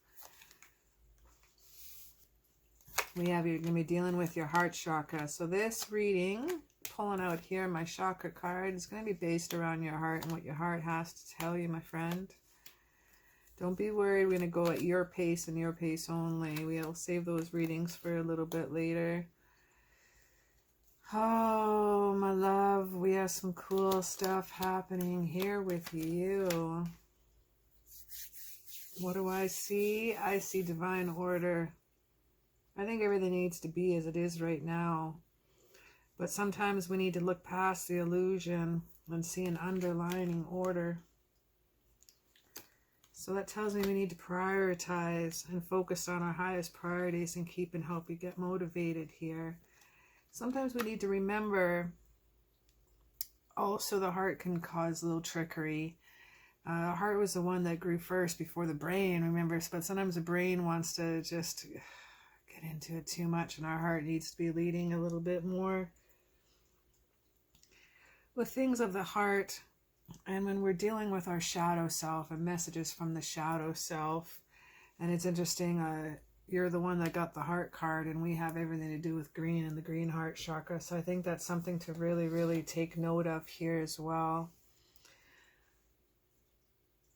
We have, you're going to be dealing with your heart chakra. So this reading, pulling out here, my chakra card, is going to be based around your heart and what your heart has to tell you, my friend. Don't be worried. We're going to go at your pace and your pace only. We'll save those readings for a little bit later. Oh, my love, we have some cool stuff happening here with you. What do I see? I see divine order. I think everything needs to be as it is right now. But sometimes we need to look past the illusion and see an underlying order. So that tells me we need to prioritize and focus on our highest priorities and keep and help you get motivated here. Sometimes we need to remember also the heart can cause a little trickery. The heart was the one that grew first before the brain, remember? But sometimes the brain wants to just get into it too much, and our heart needs to be leading a little bit more with things of the heart. And when we're dealing with our shadow self and messages from the shadow self, and it's interesting, you're the one that got the heart card, and we have everything to do with green and the green heart chakra. So I think that's something to really, really take note of here as well.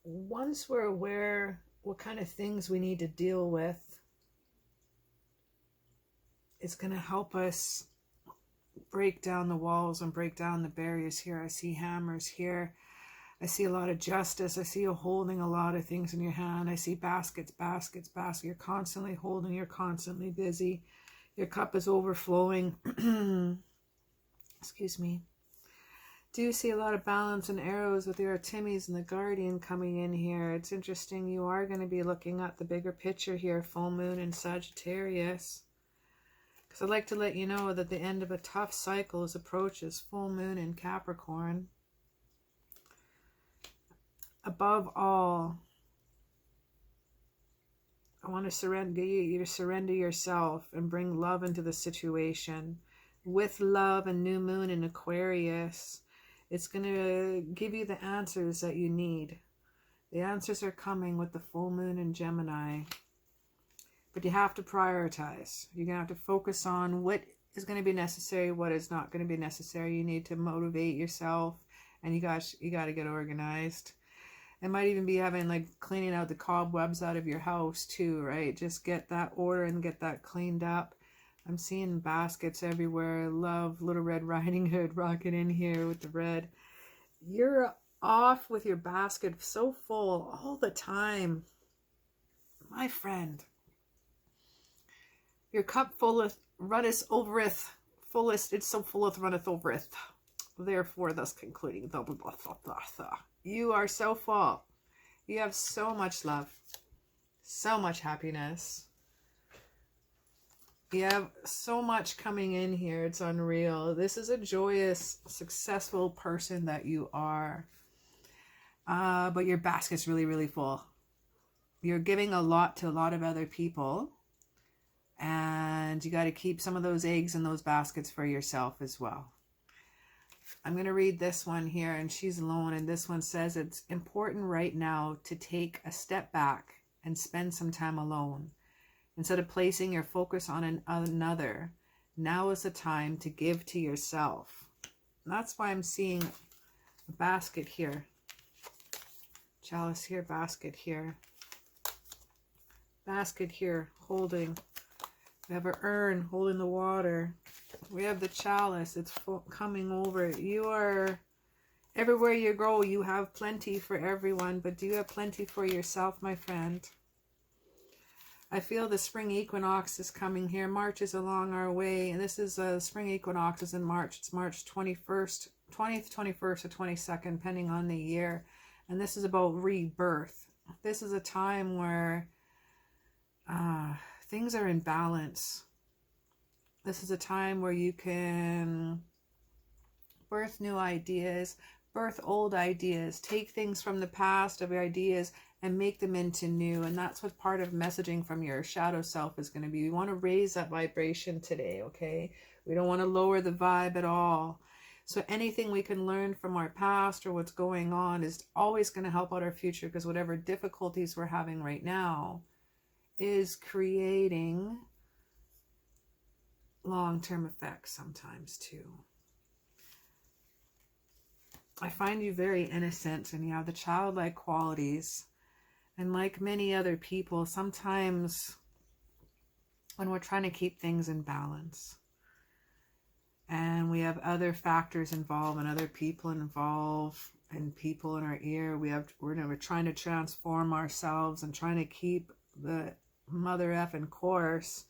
Once we're aware what kind of things we need to deal with, it's going to help us break down the walls and break down the barriers here. I see hammers here. I see a lot of justice. I see you holding a lot of things in your hand. I see baskets, baskets, baskets. You're constantly holding. You're constantly busy. Your cup is overflowing. Excuse me. Do you see a lot of balance and arrows with your Artemis and the Guardian coming in here? It's interesting. You are going to be looking at the bigger picture here. Full moon in Sagittarius. Because I'd like to let you know that the end of a tough cycle is approaches. Full moon in Capricorn. Above all, I want to get you to surrender yourself and bring love into the situation. With love and new moon in Aquarius, it's going to give you the answers that you need. The answers are coming with the full moon in Gemini. But you have to prioritize. You're going to have to focus on what is going to be necessary, what is not going to be necessary. You need to motivate yourself, and you got to get organized. It might even be having, like, cleaning out the cobwebs out of your house too, right? Just get that order and get that cleaned up. I'm seeing baskets everywhere. Love Little Red Riding Hood rocking in here with the red. You're off with your basket so full all the time. My friend, your cup fulleth, runneth overeth, fullest, it's so fulleth, runneth overeth. Therefore, thus concluding, you are so full. You have so much love, so much happiness. You have so much coming in here. It's unreal. This is a joyous, successful person that you are. But your basket's really, really full. You're giving a lot to a lot of other people. And you got to keep some of those eggs in those baskets for yourself as well. I'm going to read this one here, and she's alone. And this one says it's important right now to take a step back and spend some time alone. Instead of placing your focus on another, now is the time to give to yourself. And that's why I'm seeing a basket here. Chalice here, basket here. Basket here, holding. We have an urn holding the water. We have the chalice. It's coming over. You are, everywhere you go, you have plenty for everyone. But do you have plenty for yourself, my friend? I feel the spring equinox is coming here. March is along our way. And this is spring equinox is in March. It's March 21st, 20th, 21st, or 22nd, depending on the year. And this is about rebirth. This is a time where things are in balance. This is a time where you can birth new ideas, birth old ideas, take things from the past of your ideas and make them into new. And that's what part of messaging from your shadow self is going to be. We want to raise that vibration today, okay? We don't want to lower the vibe at all. So anything we can learn from our past or what's going on is always going to help out our future, because whatever difficulties we're having right now is creating long-term effects sometimes too. I find you very innocent, and you have the childlike qualities. And like many other people, sometimes when we're trying to keep things in balance and we have other factors involved and other people involved and people in our ear, we're trying to transform ourselves and trying to keep the mother effing course.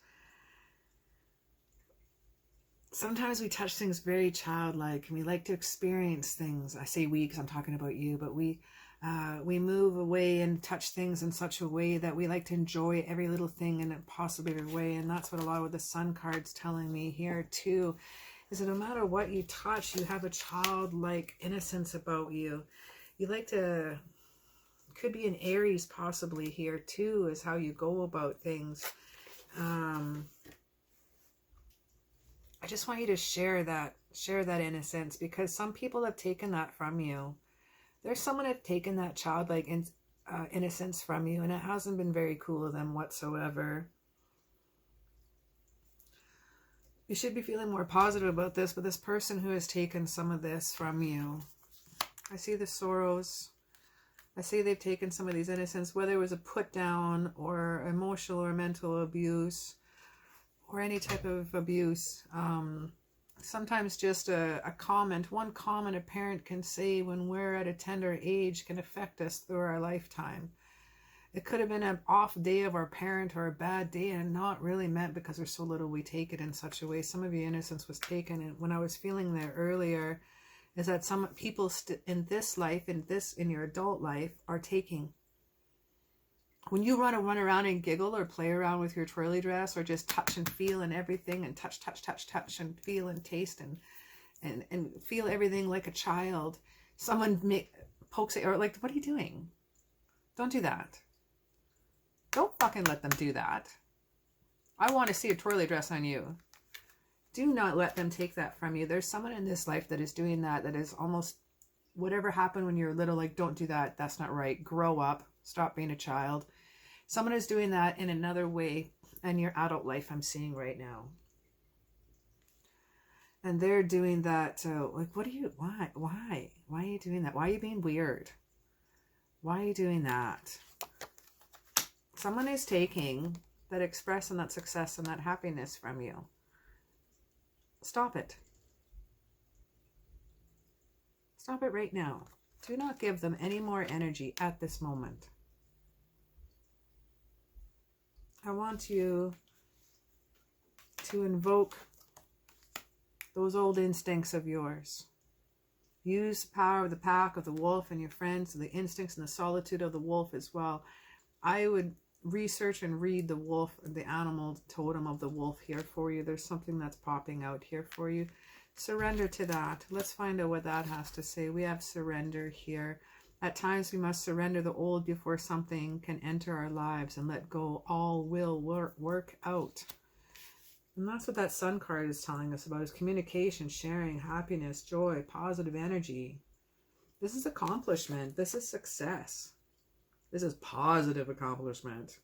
Sometimes we touch things very childlike, and we like to experience things. I say we because I'm talking about you, but we move away and touch things in such a way that we like to enjoy every little thing in a possible way. And that's what a lot of the sun card's telling me here too, is that no matter what you touch, you have a childlike innocence about you. You like to, could be an Aries possibly here too, is how you go about things. I just want you to share that innocence, because some people have taken that from you. There's someone that's taken that childlike innocence from you, and it hasn't been very cool of them whatsoever. You should be feeling more positive about this, but this person who has taken some of this from you, I see the sorrows. I see they've taken some of these innocence, whether it was a put down or emotional or mental abuse, or any type of abuse. Sometimes just a comment, one comment a parent can say when we're at a tender age can affect us through our lifetime. It could have been an off day of our parent or a bad day, and not really meant because there's so little we take it in such a way. Some of your innocence was taken. And when I was feeling there earlier, is that some people in this life, in your adult life, are taking. When you run around and giggle or play around with your twirly dress, or just touch and feel and everything, and touch and feel and taste and feel everything like a child, someone pokes it, or like, what are you doing? Don't do that. Don't fucking let them do that. I want to see a twirly dress on you. Do not let them take that from you. There's someone in this life that is doing that is almost, whatever happened when you were little, like, don't do that. That's not right. Grow up. Stop being a child. Someone is doing that in another way in your adult life, I'm seeing right now. And they're doing that. Like, why are you doing that? Why are you being weird? Why are you doing that? Someone is taking that express and that success and that happiness from you. Stop it. Stop it right now. Do not give them any more energy at this moment. I want you to invoke those old instincts of yours. Use the power of the pack, of the wolf, and your friends, and the instincts and the solitude of the wolf as well. I would research and read the wolf, the animal totem of the wolf here for you. There's something that's popping out here for you. Surrender to that. Let's find out what that has to say. We have surrender here. At times we must surrender the old before something can enter our lives and let go. All will work out. And that's what that sun card is telling us about, is communication, sharing, happiness, joy, positive energy. This is accomplishment. This is success. This is positive accomplishment.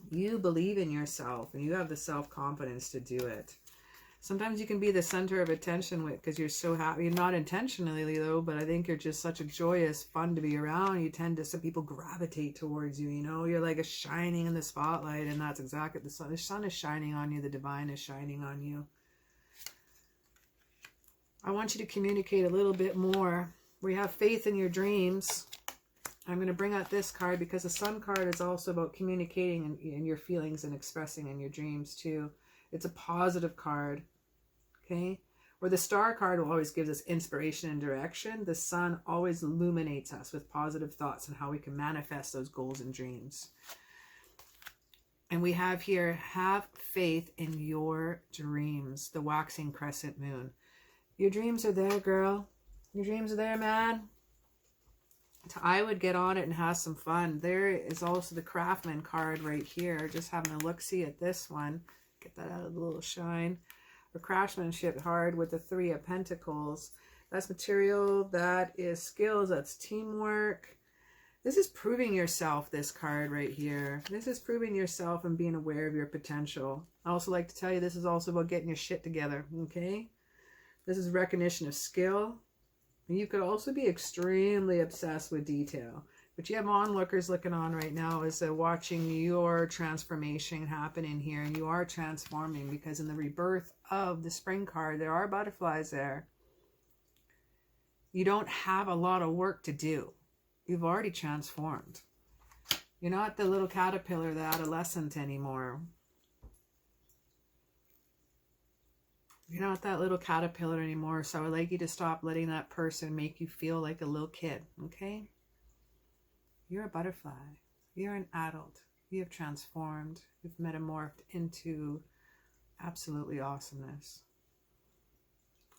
You believe in yourself and you have the self-confidence to do it. Sometimes you can be the center of attention because you're so happy. You're not intentionally though, but I think you're just such a joyous, fun to be around. You tend to, some people gravitate towards you, you know. You're like a shining in the spotlight, and that's exactly the sun. The sun is shining on you. The divine is shining on you. I want you to communicate a little bit more. We have faith in your dreams. I'm going to bring out this card because the sun card is also about communicating in your feelings and expressing in your dreams too. It's a positive card, okay? Where the star card will always give us inspiration and direction, the sun always illuminates us with positive thoughts and how we can manifest those goals and dreams. And we have here, have faith in your dreams, the waxing crescent moon. Your dreams are there, girl. Your dreams are there, man. I would get on it and have some fun. There is also the craftsman card right here. Just having a look-see at this one. Get that out of the little shine. Or craftsmanship card with the 3 of Pentacles. That's material, that is skills, that's teamwork. This is proving yourself, this card right here. This is proving yourself and being aware of your potential. I also like to tell you this is also about getting your shit together, okay? This is recognition of skill. And you could also be extremely obsessed with detail. But you have onlookers looking on right now as watching your transformation happen in here. And you are transforming because in the rebirth of the spring card, there are butterflies there. You don't have a lot of work to do. You've already transformed. You're not the little caterpillar, the adolescent anymore. You're not that little caterpillar anymore, so I would like you to stop letting that person make you feel like a little kid, okay? You're a butterfly. You're an adult. You have transformed. You've metamorphed into absolutely awesomeness.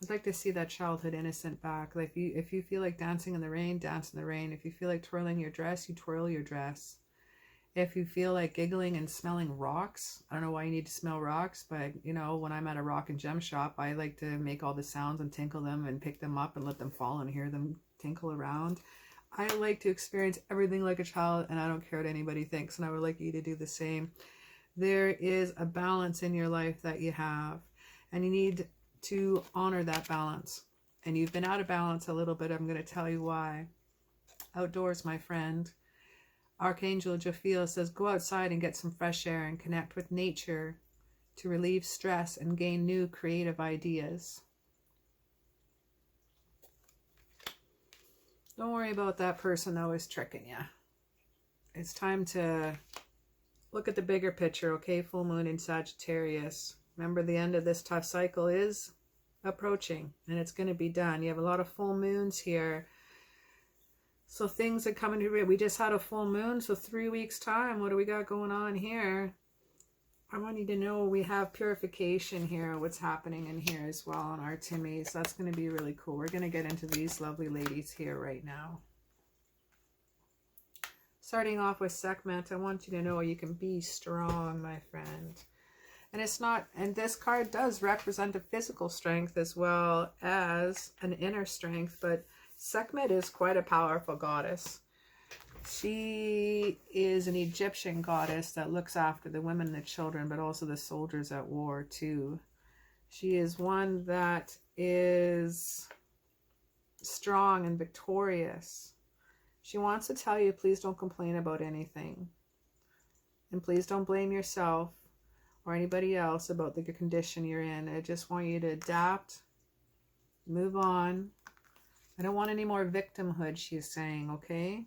I'd like to see that childhood innocent back. Like if you feel like dancing in the rain, dance in the rain. If you feel like twirling your dress, you twirl your dress. If you feel like giggling and smelling rocks, I don't know why you need to smell rocks, but you know, when I'm at a rock and gem shop, I like to make all the sounds and tinkle them and pick them up and let them fall and hear them tinkle around. I like to experience everything like a child, and I don't care what anybody thinks, and I would like you to do the same. There is a balance in your life that you have, and you need to honor that balance. And you've been out of balance a little bit. I'm going to tell you why. Outdoors, my friend. Archangel Jophiel says, go outside and get some fresh air and connect with nature to relieve stress and gain new creative ideas. Don't worry about that person always tricking you. It's time to look at the bigger picture, okay? Full moon in Sagittarius. Remember, the end of this tough cycle is approaching, and it's going to be done. You have a lot of full moons here. So things are coming to, we just had a full moon, so 3 weeks time, what do we got going on here? I want you to know we have purification here, what's happening in here as well on Artemis. That's going to be really cool. We're going to get into these lovely ladies here right now. Starting off with Sekhmet, I want you to know you can be strong, my friend. And it's not, and this card does represent a physical strength as well as an inner strength, but Sekhmet is quite a powerful goddess. She is an Egyptian goddess that looks after the women and the children, but also the soldiers at war too. She is one that is strong and victorious. She wants to tell you, please don't complain about anything. And please don't blame yourself. or anybody else about the condition you're in. I just want you to adapt, move on. I don't want any more victimhood, she's saying, okay?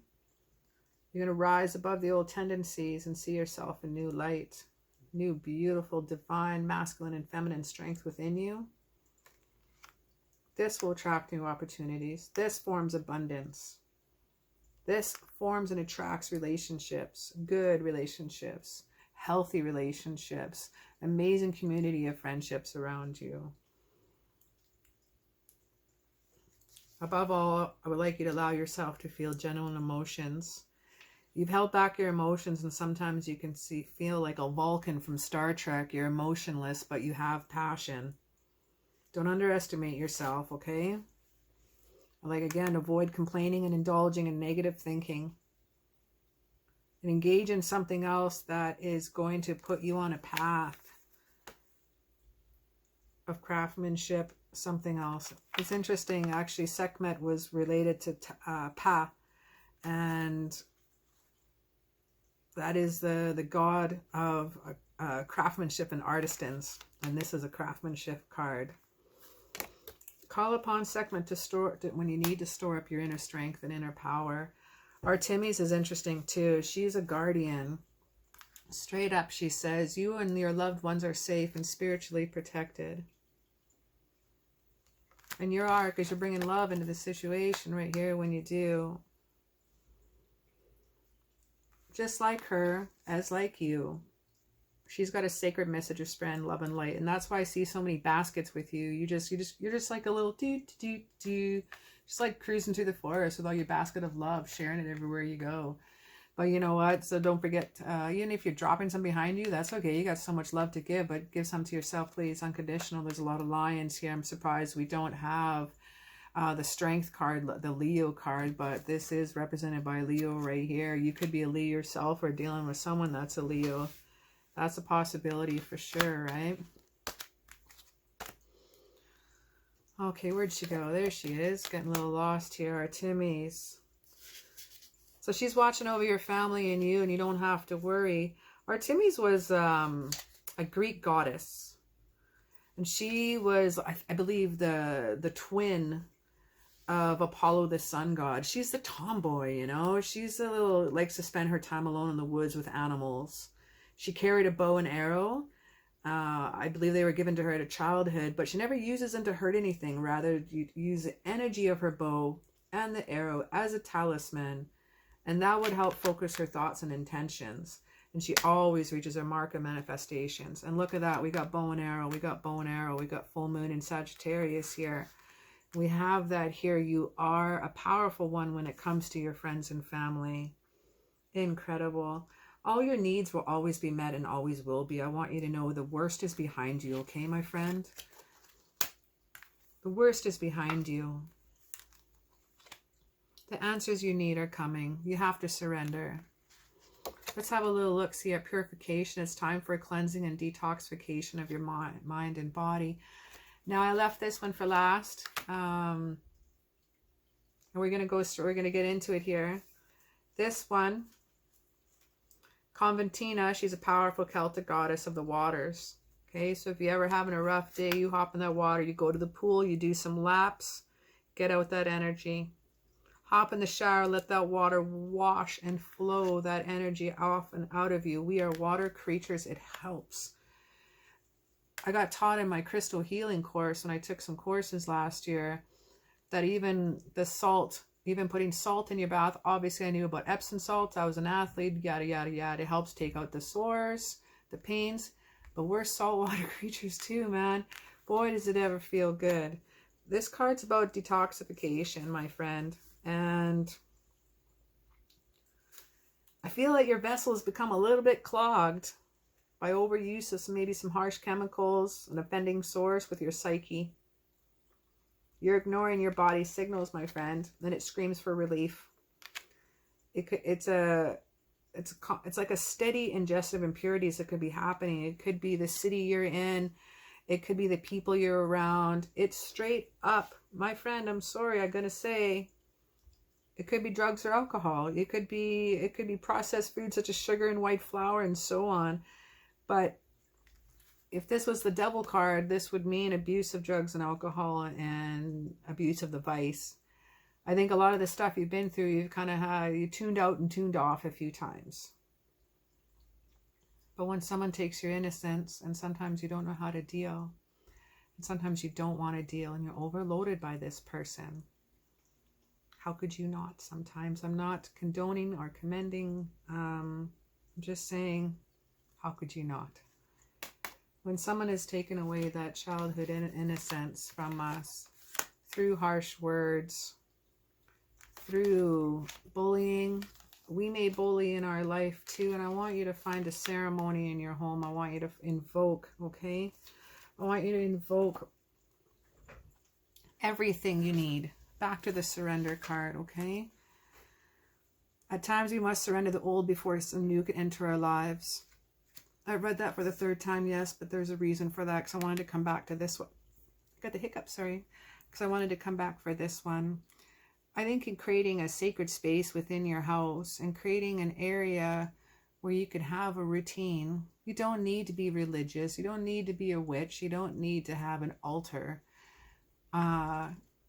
You're going to rise above the old tendencies and see yourself in new light, new, beautiful, divine, masculine and feminine strength within you. This will attract new opportunities. This forms abundance. This forms and attracts relationships, good relationships, healthy relationships, amazing community of friendships around you. Above all, I would like you to allow yourself to feel genuine emotions. You've held back your emotions, and sometimes you can feel like a Vulcan from Star Trek. You're emotionless, but you have passion. Don't underestimate yourself, okay? Like, again, avoid complaining and indulging in negative thinking. And engage in something else that is going to put you on a path of craftsmanship, something else. It's interesting, actually, Sekhmet was related to Pa, and that is the god of craftsmanship and artisans, and this is a craftsmanship card. Call upon Sekhmet when you need to store up your inner strength and inner power. Artemis is interesting too. She's a guardian. Straight up, she says, you and your loved ones are safe and spiritually protected. And you are, because you're bringing love into the situation right here when you do. Just like her, as like you. She's got a sacred message of spreading love and light, and that's why I see so many baskets with you. You're just like a little just like cruising through the forest with all your basket of love, sharing it everywhere you go. But you know what? So don't forget, even if you're dropping some behind you, that's okay. You got so much love to give, but give some to yourself, please. Unconditional. There's a lot of lions here. I'm surprised we don't have the strength card, the Leo card, but this is represented by Leo right here. You could be a Leo yourself or dealing with someone that's a Leo. That's a possibility for sure, right? Okay, where'd she go? There she is. Getting a little lost here. Artemis. So she's watching over your family and you don't have to worry. Artemis was a Greek goddess. And she was, I believe, the twin of Apollo, the sun god. She's the tomboy, you know? She's a little, likes to spend her time alone in the woods with animals. She carried a bow and arrow. I believe they were given to her at a childhood, but she never uses them to hurt anything. Rather, you use the energy of her bow and the arrow as a talisman, and that would help focus her thoughts and intentions. And she always reaches her mark of manifestations. And look at that. We got bow and arrow. We got bow and arrow. We got full moon in Sagittarius here. We have that here. You are a powerful one when it comes to your friends and family. Incredible. All your needs will always be met and always will be. I want you to know the worst is behind you, okay, my friend? The worst is behind you. The answers you need are coming. You have to surrender. Let's have a little look-see at purification. It's time for a cleansing and detoxification of your mind and body. Now, I left this one for last. And we're going to get into it here. This one, Conventina, she's a powerful Celtic goddess of the waters. Okay, so if you're ever having a rough day, you hop in that water, you go to the pool, you do some laps, get out that energy. Hop in the shower, let that water wash and flow that energy off and out of you. We are water creatures. It helps. I got taught in my crystal healing course when I took some courses last year that even the salt, even putting salt in your bath, obviously I knew about Epsom salt. I was an athlete, yada, yada, yada. It helps take out the sores, the pains. But we're saltwater creatures too, man. Boy, does it ever feel good. This card's about detoxification, my friend. And I feel like your vessel has become a little bit clogged by overuse of maybe some harsh chemicals, an offending source with your psyche. You're ignoring your body's signals, my friend, and it screams for relief. It's like a steady ingest of impurities that could be happening. It could be the city you're in. It could be the people you're around. It's straight up, my friend, I'm sorry, I'm going to say, it could be drugs or alcohol. It could be processed food such as sugar and white flour and so on. But if this was the devil card, this would mean abuse of drugs and alcohol and abuse of the vice. I think a lot of the stuff you've been through, you've kind of had, you tuned out and tuned off a few times. But when someone takes your innocence, and sometimes you don't know how to deal, and sometimes you don't want to deal, and you're overloaded by this person, how could you not? Sometimes I'm not condoning or commending. I'm just saying, how could you not? When someone has taken away that childhood innocence from us through harsh words, through bullying, we may bully in our life too. And I want you to find a ceremony in your home. I want you to invoke, okay? I want you to invoke everything you need. Back to the surrender card, okay? At times we must surrender the old before some new can enter our lives. I read that for the third time, yes, but there's a reason for that, because I wanted to come back to this one. I got the hiccups, sorry. Because I wanted to come back for this one. I think in creating a sacred space within your house and creating an area where you could have a routine. You don't need to be religious. You don't need to be a witch. You don't need to have an altar.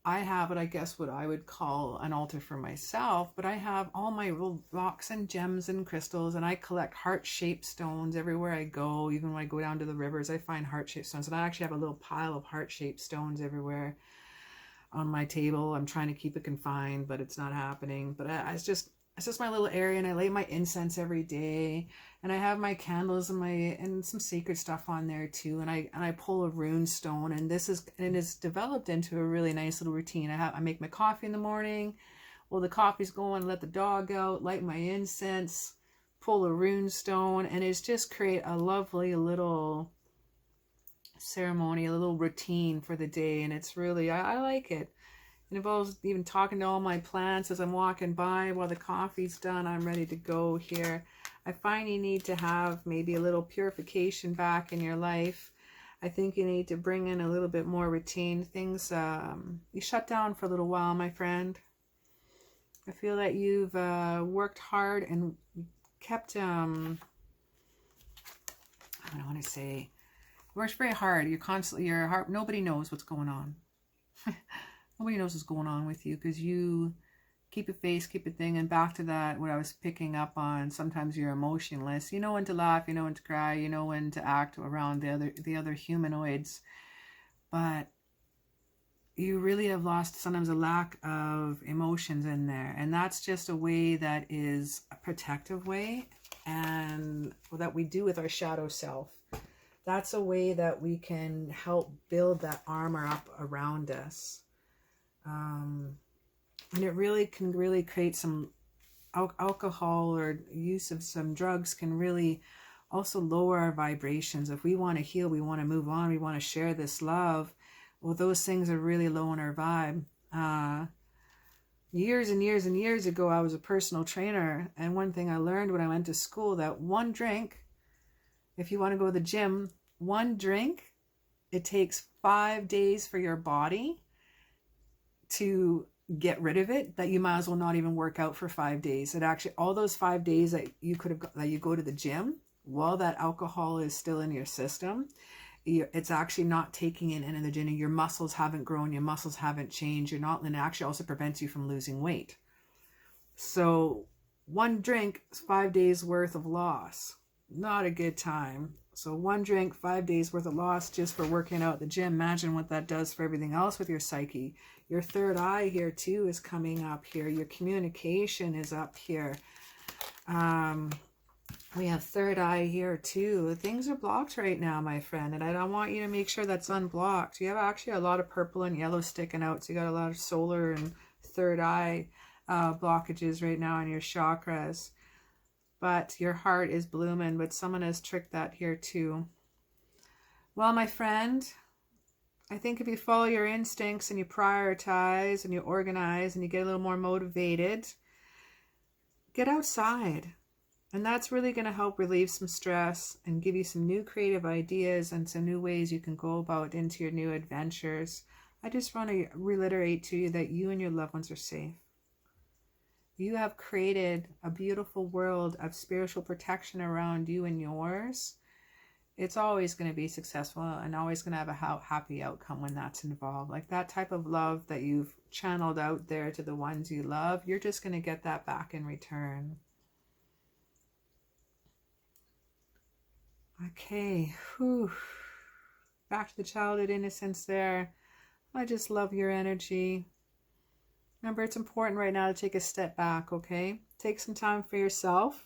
I have what I guess what I would call an altar for myself, but I have all my rocks and gems and crystals, and I collect heart-shaped stones everywhere I go. Even when I go down to the rivers, I find heart-shaped stones, and I actually have a little pile of heart-shaped stones everywhere on my table. I'm trying to keep it confined, but it's not happening. But it's just my little area, and I lay my incense every day, and I have my candles and some sacred stuff on there too, and I pull a rune stone, and it's developed into a really nice little routine. I make my coffee in the morning. Well, the coffee's going, let the dog out, light my incense, pull a rune stone, and it's just create a lovely little ceremony, a little routine for the day. And it's really, I like it. It involves even talking to all my plants as I'm walking by. While the coffee's done, I'm ready to go here. I find you need to have maybe a little purification back in your life. I think you need to bring in a little bit more routine. Things, you shut down for a little while, my friend. I feel that you've worked hard and kept, I don't want to say, works very hard. You're constantly, your heart, nobody knows what's going on. Nobody knows what's going on with you because you keep a face, keep a thing. And back to that, what I was picking up on, sometimes you're emotionless. You know when to laugh, you know when to cry, you know when to act around the other humanoids. But you really have lost sometimes a lack of emotions in there. And that's just a way that is a protective way, and that we do with our shadow self. That's a way that we can help build that armor up around us. And it really can create some alcohol or use of some drugs can really also lower our vibrations. If we want to heal, we want to move on, we want to share this love, well, those things are really low in our vibe. Years and years and years ago, I was a personal trainer. And one thing I learned when I went to school, that one drink, if you want to go to the gym, one drink, it takes 5 days for your body to get rid of it, that you might as well not even work out for 5 days. It actually, all those 5 days that you could have, that you go to the gym, while that alcohol is still in your system, it's actually not taking in energy. Your muscles haven't grown, your muscles haven't changed. You're not, and it actually also prevents you from losing weight. So one drink is 5 days worth of loss. Not a good time. So one drink, 5 days worth of loss just for working out at the gym. Imagine what that does for everything else with your psyche. Your third eye here too is coming up here. Your communication is up here. We have third eye here too. Things are blocked right now, my friend. And I don't want you to make sure that's unblocked. You have actually a lot of purple and yellow sticking out. So you got a lot of solar and third eye blockages right now in your chakras. But your heart is blooming, but someone has tricked that here too. Well, my friend, I think if you follow your instincts and you prioritize and you organize and you get a little more motivated, get outside. And that's really going to help relieve some stress and give you some new creative ideas and some new ways you can go about into your new adventures. I just want to reiterate to you that you and your loved ones are safe. You have created a beautiful world of spiritual protection around you and yours. it's always going to be successful and always going to have a happy outcome when that's involved. Like that type of love that you've channeled out there to the ones you love, you're just going to get that back in return. Okay. Whew. Back to the childhood innocence there. I just love your energy. Remember, it's important right now to take a step back, okay? Take some time for yourself.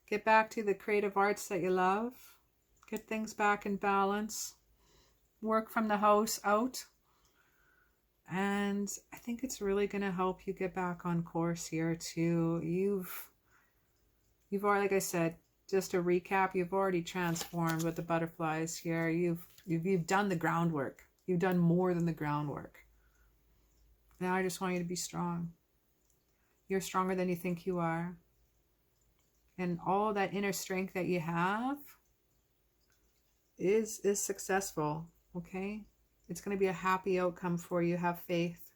Get back to the creative arts that you love. Get things back in balance. Work from the house out. And I think it's really going to help you get back on course here too. You've already, like I said, just to recap, you've already transformed with the butterflies here. You've done the groundwork. You've done more than the groundwork. Now I just want you to be strong. You're stronger than you think you are. And all that inner strength that you have is successful, okay? It's going to be a happy outcome for you. Have faith.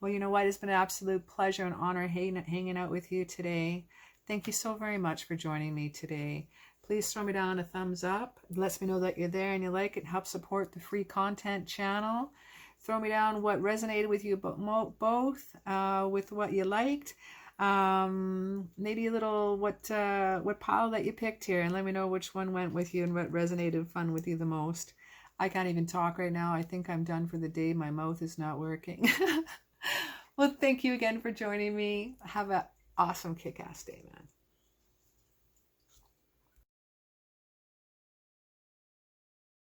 Well, you know what? It's been an absolute pleasure and honor hanging out with you today. Thank you so very much for joining me today. Please throw me down a thumbs up. It lets me know that you're there and you like it. Help support the free content channel. Throw me down what resonated with you both, with what you liked. Maybe a little what pile that you picked here, and let me know which one went with you and what resonated fun with you the most. I can't even talk right now. I think I'm done for the day. My mouth is not working. Well, thank you again for joining me. Have an awesome kick-ass day, man.